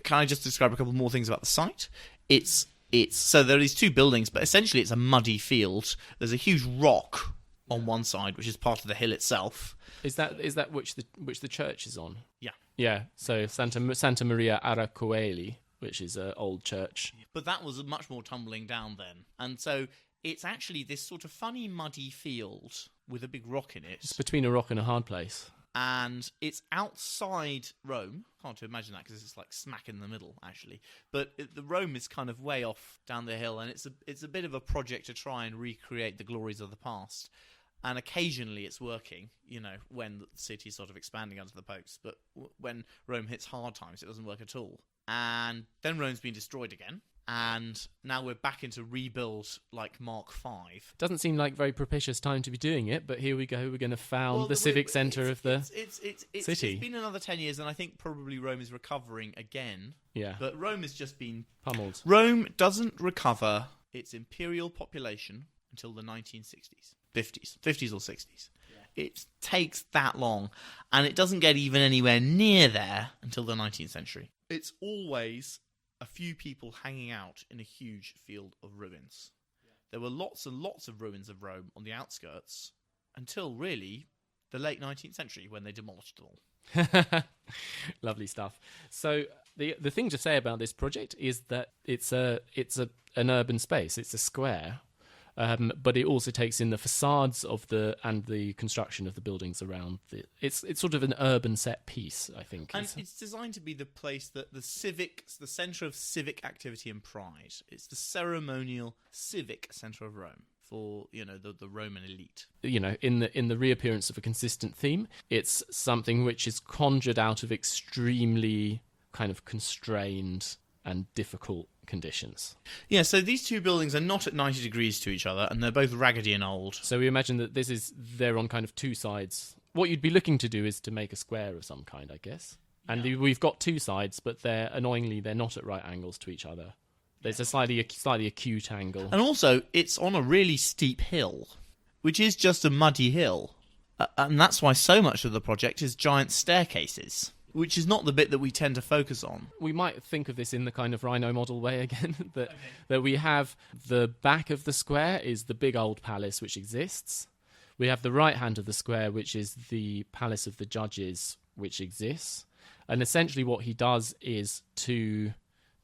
B: can I just describe a couple more things about the site? It's so there are these two buildings, but essentially it's a muddy field. There's a huge rock on one side, which is part of the hill itself.
A: Is that which the church is on?
B: Yeah.
A: Yeah. So Santa Maria Aracoeli, which is an old church.
B: But that was much more tumbling down then, and so it's actually this sort of funny muddy field with a big rock in it.
A: It's between a rock and a hard place.
B: And it's outside Rome. Can't imagine that because it's like smack in the middle, actually. But the Rome is kind of way off down the hill, and it's a bit of a project to try and recreate the glories of the past. And occasionally it's working, when the city's sort of expanding under the popes. But when Rome hits hard times, it doesn't work at all. And then Rome's been destroyed again. And now we're back into rebuild like Mark V.
A: Doesn't seem like very propitious time to be doing it, but here we go. We're going to found the civic centre of the city.
B: It's been another 10 years, and I think probably Rome is recovering again.
A: Yeah.
B: But Rome has just been...
A: pummeled.
B: Rome doesn't recover its imperial population until the 1960s. 50s or 60s. Yeah. It takes that long, and it doesn't get even anywhere near there until the 19th century. It's always a few people hanging out in a huge field of ruins. Yeah. There were lots and lots of ruins of Rome on the outskirts until, really, the late 19th century when they demolished them all.
A: Lovely stuff. So the thing to say about this project is that it's an urban space. It's a square. But it also takes in the facades and the construction of the buildings around it. It's sort of an urban set piece, I think.
B: And it's designed to be the place that the centre of civic activity and pride. It's the ceremonial civic centre of Rome for the Roman elite.
A: In the reappearance of a consistent theme, it's something which is conjured out of extremely kind of constrained and difficult conditions.
B: Yeah, so these two buildings are not at 90 degrees to each other, and they're both raggedy and old.
A: So we imagine that they're on kind of two sides. What you'd be looking to do is to make a square of some kind, I guess. And we've got two sides, but they're not at right angles to each other. There's a slightly acute angle.
B: And also, it's on a really steep hill, which is just a muddy hill. And that's why so much of the project is giant staircases, which is not the bit that we tend to focus on.
A: We might think of this in the kind of Rhino model way again, that we have the back of the square is the big old palace which exists. We have the right hand of the square, which is the Palace of the Judges, which exists. And essentially what he does is to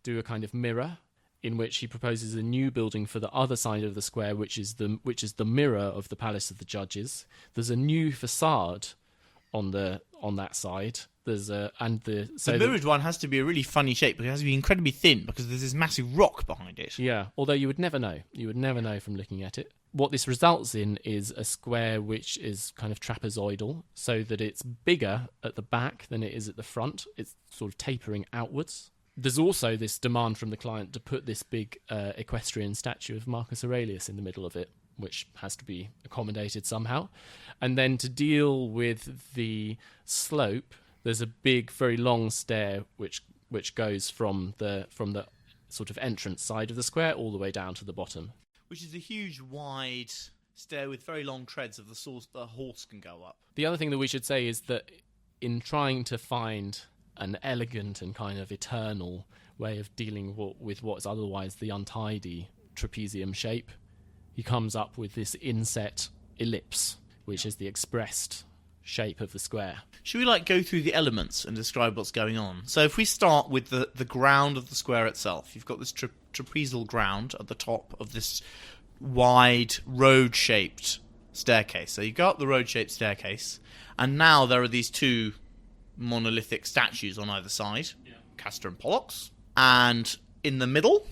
A: do a kind of mirror in which he proposes a new building for the other side of the square, which is the mirror of the Palace of the Judges. There's a new facade on that side. The
B: mirrored one has to be a really funny shape because it has to be incredibly thin because there's this massive rock behind it.
A: Yeah, although you would never know. You would never know from looking at it. What this results in is a square which is kind of trapezoidal, so that it's bigger at the back than it is at the front. It's sort of tapering outwards. There's also this demand from the client to put this big equestrian statue of Marcus Aurelius in the middle of it, which has to be accommodated somehow. And then to deal with the slope, there's a big, very long stair which goes from the sort of entrance side of the square all the way down to the bottom.
B: Which is a huge, wide stair with very long treads of the sort a horse can go up.
A: The other thing that we should say is that in trying to find an elegant and kind of eternal way of dealing with what's otherwise the untidy trapezium shape, he comes up with this inset ellipse, which is the expressed shape of the square.
B: Should we go through the elements and describe what's going on? So if we start with the ground of the square itself, you've got this trapezoidal ground at the top of this wide road-shaped staircase. So you go up the road-shaped staircase, and now there are these two monolithic statues on either side, Castor and Pollux, and in the middle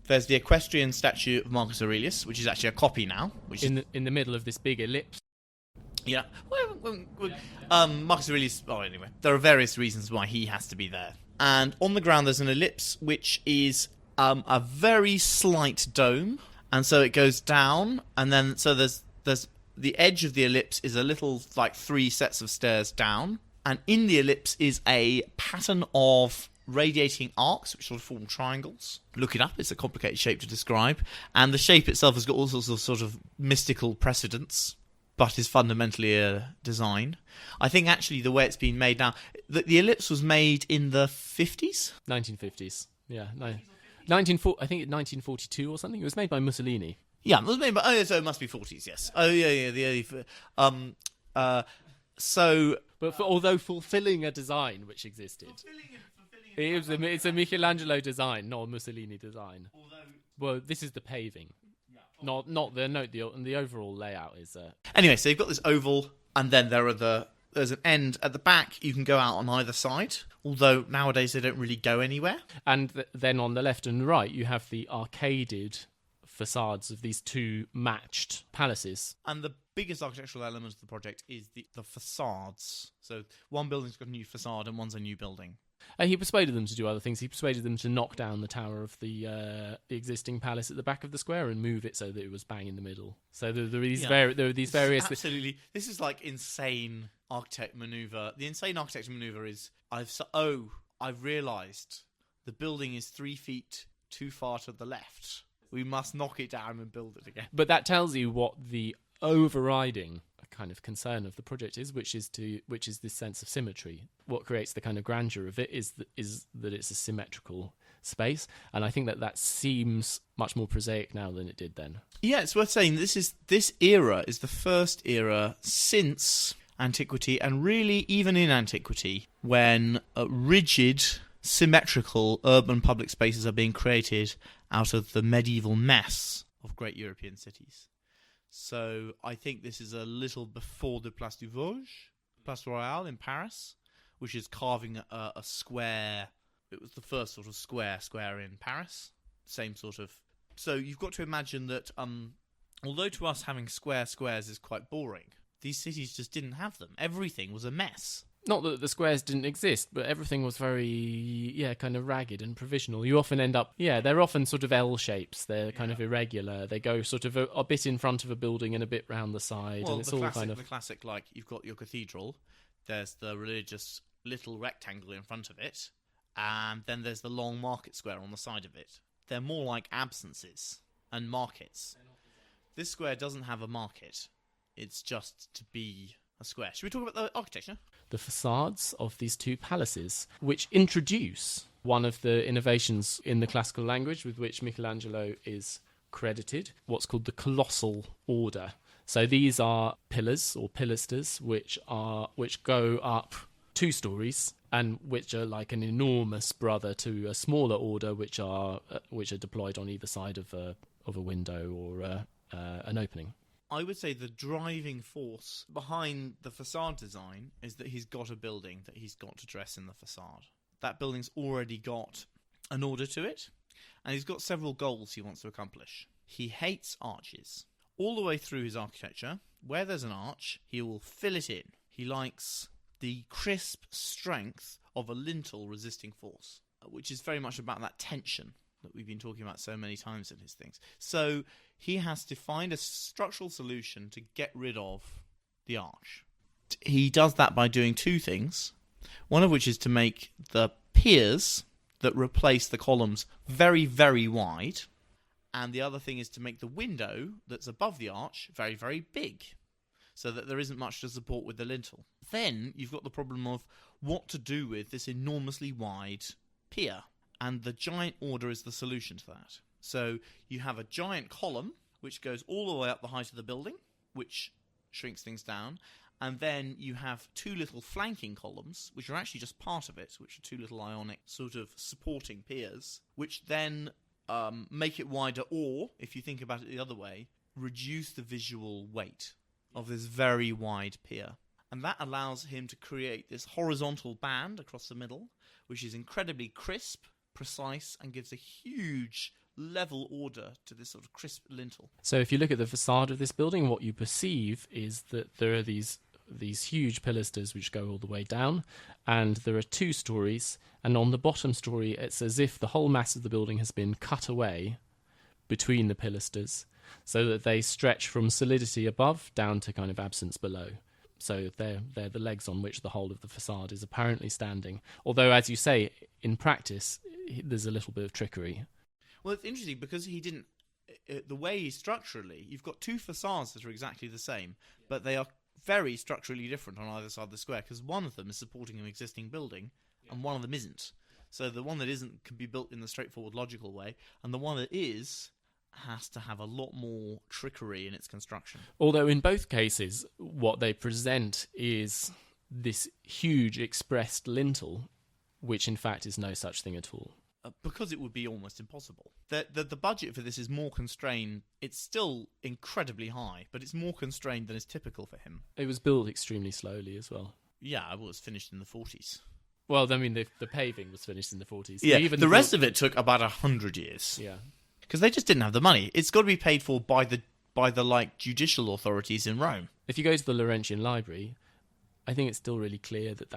B: there's the equestrian statue of Marcus Aurelius, which is actually a copy now.
A: In the middle of this big ellipse.
B: Yeah. Marcus Aurelius... Oh, anyway. There are various reasons why he has to be there. And on the ground there's an ellipse, which is a very slight dome. And so it goes down, and then... So there's the edge of the ellipse is a little, 3 sets of stairs down. And in the ellipse is a pattern of radiating arcs, which sort of form triangles. Look it up, it's a complicated shape to describe. And the shape itself has got all sorts of sort of mystical precedents, but is fundamentally a design. I think actually the way it's been made now... The ellipse was made in the 50s?
A: 1950s, yeah. I think 1942 or something. It was made by Mussolini.
B: Yeah, it was made by... Oh, so it must be 40s, yes. Oh, yeah, the early...
A: But although fulfilling a design which existed... It's a Michelangelo design, not a Mussolini design. Well, this is the paving. Not the note. The overall layout is.
B: Anyway, so you've got this oval, and then there's an end at the back. You can go out on either side. Although nowadays they don't really go anywhere.
A: And then on the left and right, you have the arcaded facades of these two matched palaces.
B: And the biggest architectural element of the project is the facades. So one building's got a new facade, and one's a new building.
A: And he persuaded them to do other things. He persuaded them to knock down the tower of the existing palace at the back of the square and move it so that it was bang in the middle. So there were these various...
B: Absolutely. This is insane architect maneuver. The insane architect maneuver is, I've realised the building is 3 feet too far to the left. We must knock it down and build it again.
A: But that tells you what the overriding kind of concern of the project is, which is this sense of symmetry. What creates the kind of grandeur of it is that it's a symmetrical space, and I think that seems much more prosaic now than it did then.
B: Yeah, it's worth saying this era is the first era since antiquity, and really even in antiquity, when rigid, symmetrical urban public spaces are being created out of the medieval mess of great European cities. So I think this is a little before the Place du Vosges, Place Royale in Paris, which is carving a square. It was the first sort of square in Paris. Same sort of... So you've got to imagine that although to us having squares is quite boring, these cities just didn't have them. Everything was a mess.
A: Not that the squares didn't exist, but everything was very, kind of ragged and provisional. You often end up, they're often sort of L shapes. They're kind of irregular. They go sort of a bit in front of a building and a bit round the side.
B: Well,
A: and it's
B: the
A: all
B: classic,
A: kind of...
B: the classic, you've got your cathedral, there's the religious little rectangle in front of it, and then there's the long market square on the side of it. They're more like absences and markets. This square doesn't have a market. It's just to be a square. Should we talk about the architecture?
A: The facades of these two palaces, which introduce one of the innovations in the classical language with which Michelangelo is credited, what's called the Colossal Order. So these are pillars or pilasters which go up 2 stories and which are like an enormous brother to a smaller order which are deployed on either side of a window or an opening.
B: I would say the driving force behind the facade design is that he's got a building that he's got to dress in the facade. That building's already got an order to it, and he's got several goals he wants to accomplish. He hates arches. All the way through his architecture, where there's an arch, he will fill it in. He likes the crisp strength of a lintel resisting force, which is very much about that tension that we've been talking about so many times in his things. So he has to find a structural solution to get rid of the arch. He does that by doing 2 things, one of which is to make the piers that replace the columns very, very wide, And the other thing is to make the window that's above the arch very, very big, so that there isn't much to support with the lintel. Then you've got the problem of what to do with this enormously wide pier, and the giant order is the solution to that. So you have a giant column which goes all the way up the height of the building, which shrinks things down, and then you have two little flanking columns, which are actually just part of it, which are two little ionic sort of supporting piers, which then make it wider, or, if you think about it the other way, reduce the visual weight of this very wide pier. And that allows him to create this horizontal band across the middle, which is incredibly crisp, precise, and gives a huge level order to this sort of crisp lintel.
A: So if you look at the facade of this building, what you perceive is that there are these huge pilasters which go all the way down, and there are 2 stories, and on the bottom story it's as if the whole mass of the building has been cut away between the pilasters, so that they stretch from solidity above down to kind of absence below. So they're the legs on which the whole of the facade is apparently standing. Although, as you say, in practice, there's a little bit of trickery.
B: Well, it's interesting because he didn't... The way structurally, you've got 2 facades that are exactly the same, but they are very structurally different on either side of the square, because one of them is supporting an existing building, and one of them isn't. So the one that isn't can be built in the straightforward, logical way, and the one that is has to have a lot more trickery in its construction.
A: Although in both cases, what they present is this huge expressed lintel, which in fact is no such thing at all.
B: Because it would be almost impossible. The budget for this is more constrained. It's still incredibly high, but it's more constrained than is typical for him.
A: It was built extremely slowly as well.
B: Yeah, it was finished in the 40s.
A: Well, I mean, the paving was finished in the 40s.
B: Yeah, even the rest of it took about 100 years.
A: Yeah.
B: Because they just didn't have the money. It's got to be paid for by the like judicial authorities in Rome.
A: If you go to the Laurentian Library, I think it's still really clear that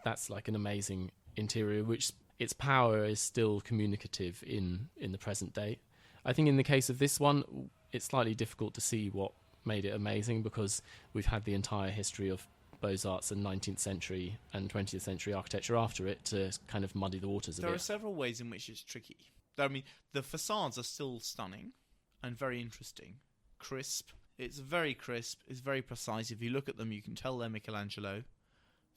A: that's like an amazing interior, which its power is still communicative in the present day. I think in the case of this one, it's slightly difficult to see what made it amazing, because we've had the entire history of Beaux-Arts and 19th century and 20th century architecture after it to kind of muddy the waters a bit.
B: There are several ways in which it's tricky. I mean, the facades are still stunning and very interesting. Crisp. It's very crisp. It's very precise. If you look at them, you can tell they're Michelangelo.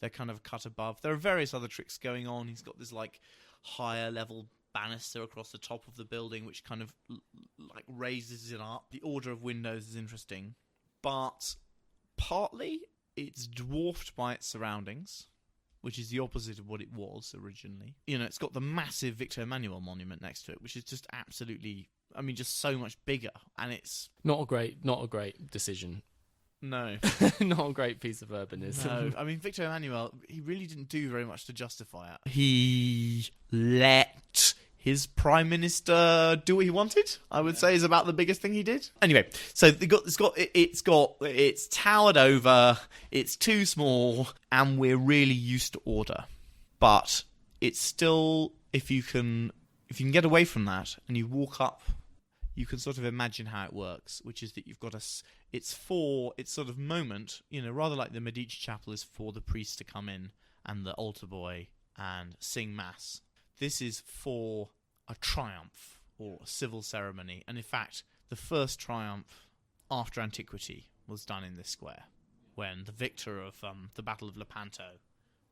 B: They're kind of cut above. There are various other tricks going on. He's got this like higher level banister across the top of the building, which kind of like raises it up. The order of windows is interesting, but partly it's dwarfed by its surroundings, which is the opposite of what it was originally. You know, it's got the massive Victor Emmanuel monument next to it, which is just absolutely, I mean, just so much bigger, and it's
A: not a great decision.
B: No.
A: Not a great piece of urbanism.
B: No, I mean, Victor Emmanuel, he really didn't do very much to justify it. He let his prime minister do what he wanted, I would say, is about the biggest thing he did. Anyway, so it's towered over, it's too small, and we're really used to order. But it's still, if you can get away from that and you walk up, you can sort of imagine how it works, which is that you've got it's sort of moment, you know, rather like the Medici Chapel is for the priest to come in and the altar boy and sing mass. This is for a triumph or a civil ceremony. And in fact, the first triumph after antiquity was done in this square, when the victor of the Battle of Lepanto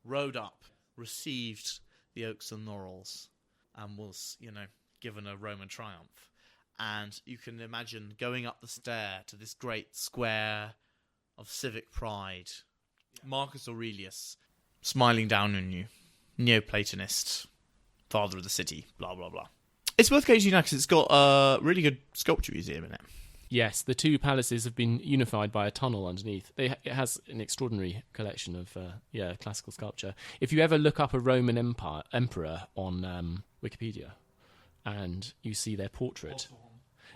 B: rode up, received the oaks and laurels, and was, you know, given a Roman triumph. And you can imagine going up the stair to this great square of civic pride. Marcus Aurelius smiling down on you. Neoplatonist, father of the city, blah, blah, blah. It's worth going to now because it's got a really good sculpture museum in it.
A: Yes, the 2 palaces have been unified by a tunnel underneath. It has an extraordinary collection of classical sculpture. If you ever look up a Roman emperor on Wikipedia and you see their portrait,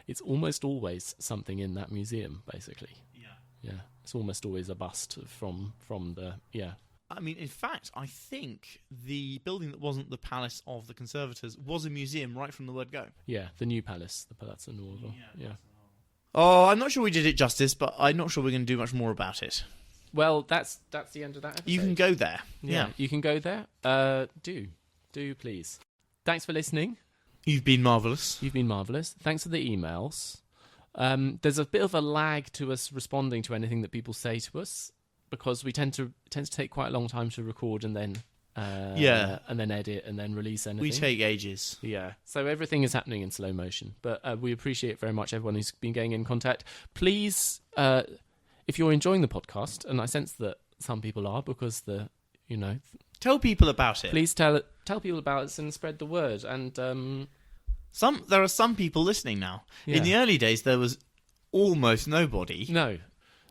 A: it's almost always something in that museum, basically. Yeah. It's almost always a bust from the.
B: I mean, in fact, I think the building that wasn't the palace of the Conservators was a museum right from the word go.
A: Yeah, the new palace, the Palazzo Nuovo. Yeah.
B: Oh, I'm not sure we did it justice, but I'm not sure we're going to do much more about it.
A: Well, that's the end of that episode.
B: You can go there.
A: Yeah, you can go there. Do please. Thanks for listening.
B: You've been marvellous.
A: You've been marvellous. Thanks for the emails. There's a bit of a lag to us responding to anything that people say to us because it tends to take quite a long time to record and then and then edit and then release anything.
B: We take ages.
A: Yeah, so everything is happening in slow motion. But we appreciate very much everyone who's been getting in contact. Please, if you're enjoying the podcast, and I sense that some people are because
B: tell people about it.
A: Please tell people about it and spread the word. And
B: there are some people listening now.
A: Yeah.
B: In the early days, there was almost nobody.
A: No,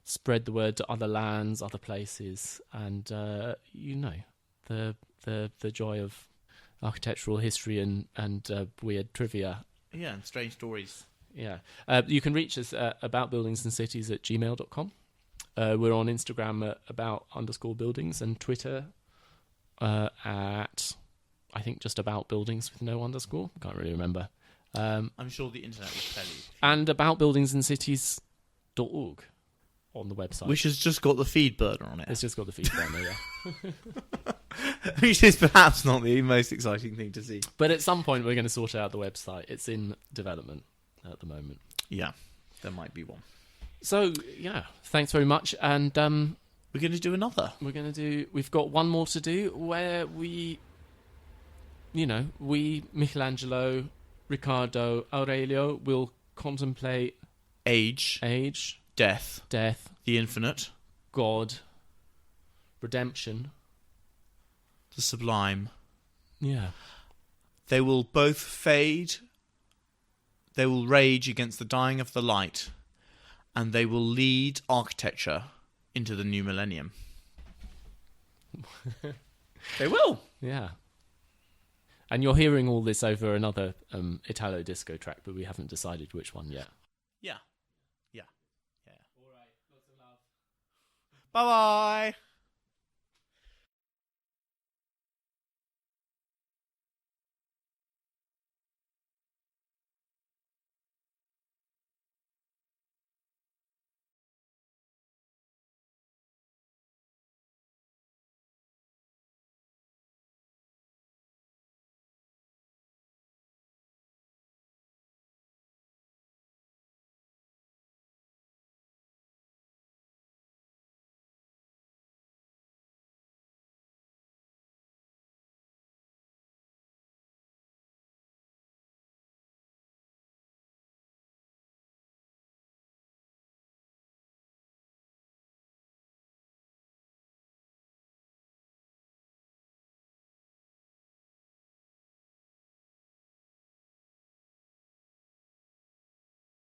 A: spread the word to other lands, other places, and the joy of architectural history and weird trivia.
B: Yeah, and strange stories.
A: Yeah. You can reach us at aboutbuildingsandscities@gmail.com. We're on Instagram at about_buildings and Twitter at, I think, just about buildings with no underscore. Can't really remember.
B: I'm sure the internet will tell you.
A: And aboutbuildingsandscities.org on the website.
B: Which has just got the feed burner on it.
A: It's just got the feed burner, yeah.
B: Which is perhaps not the most exciting thing to see.
A: But at some point we're going to sort out the website. It's in development at the moment.
B: Yeah, there might be one.
A: So, yeah, thanks very much. And
B: we're going to do another.
A: We've got one more to do where we, Michelangelo, Ricardo, Aurelio will contemplate
B: age, death, the infinite,
A: God, redemption,
B: the sublime.
A: Yeah.
B: They will both fade. They will rage against the dying of the light, and they will lead architecture into the new millennium. They will.
A: Yeah. And you're hearing all this over another Italo disco track, but we haven't decided which one yet.
B: Yeah. All right. Lots of love. Bye-bye.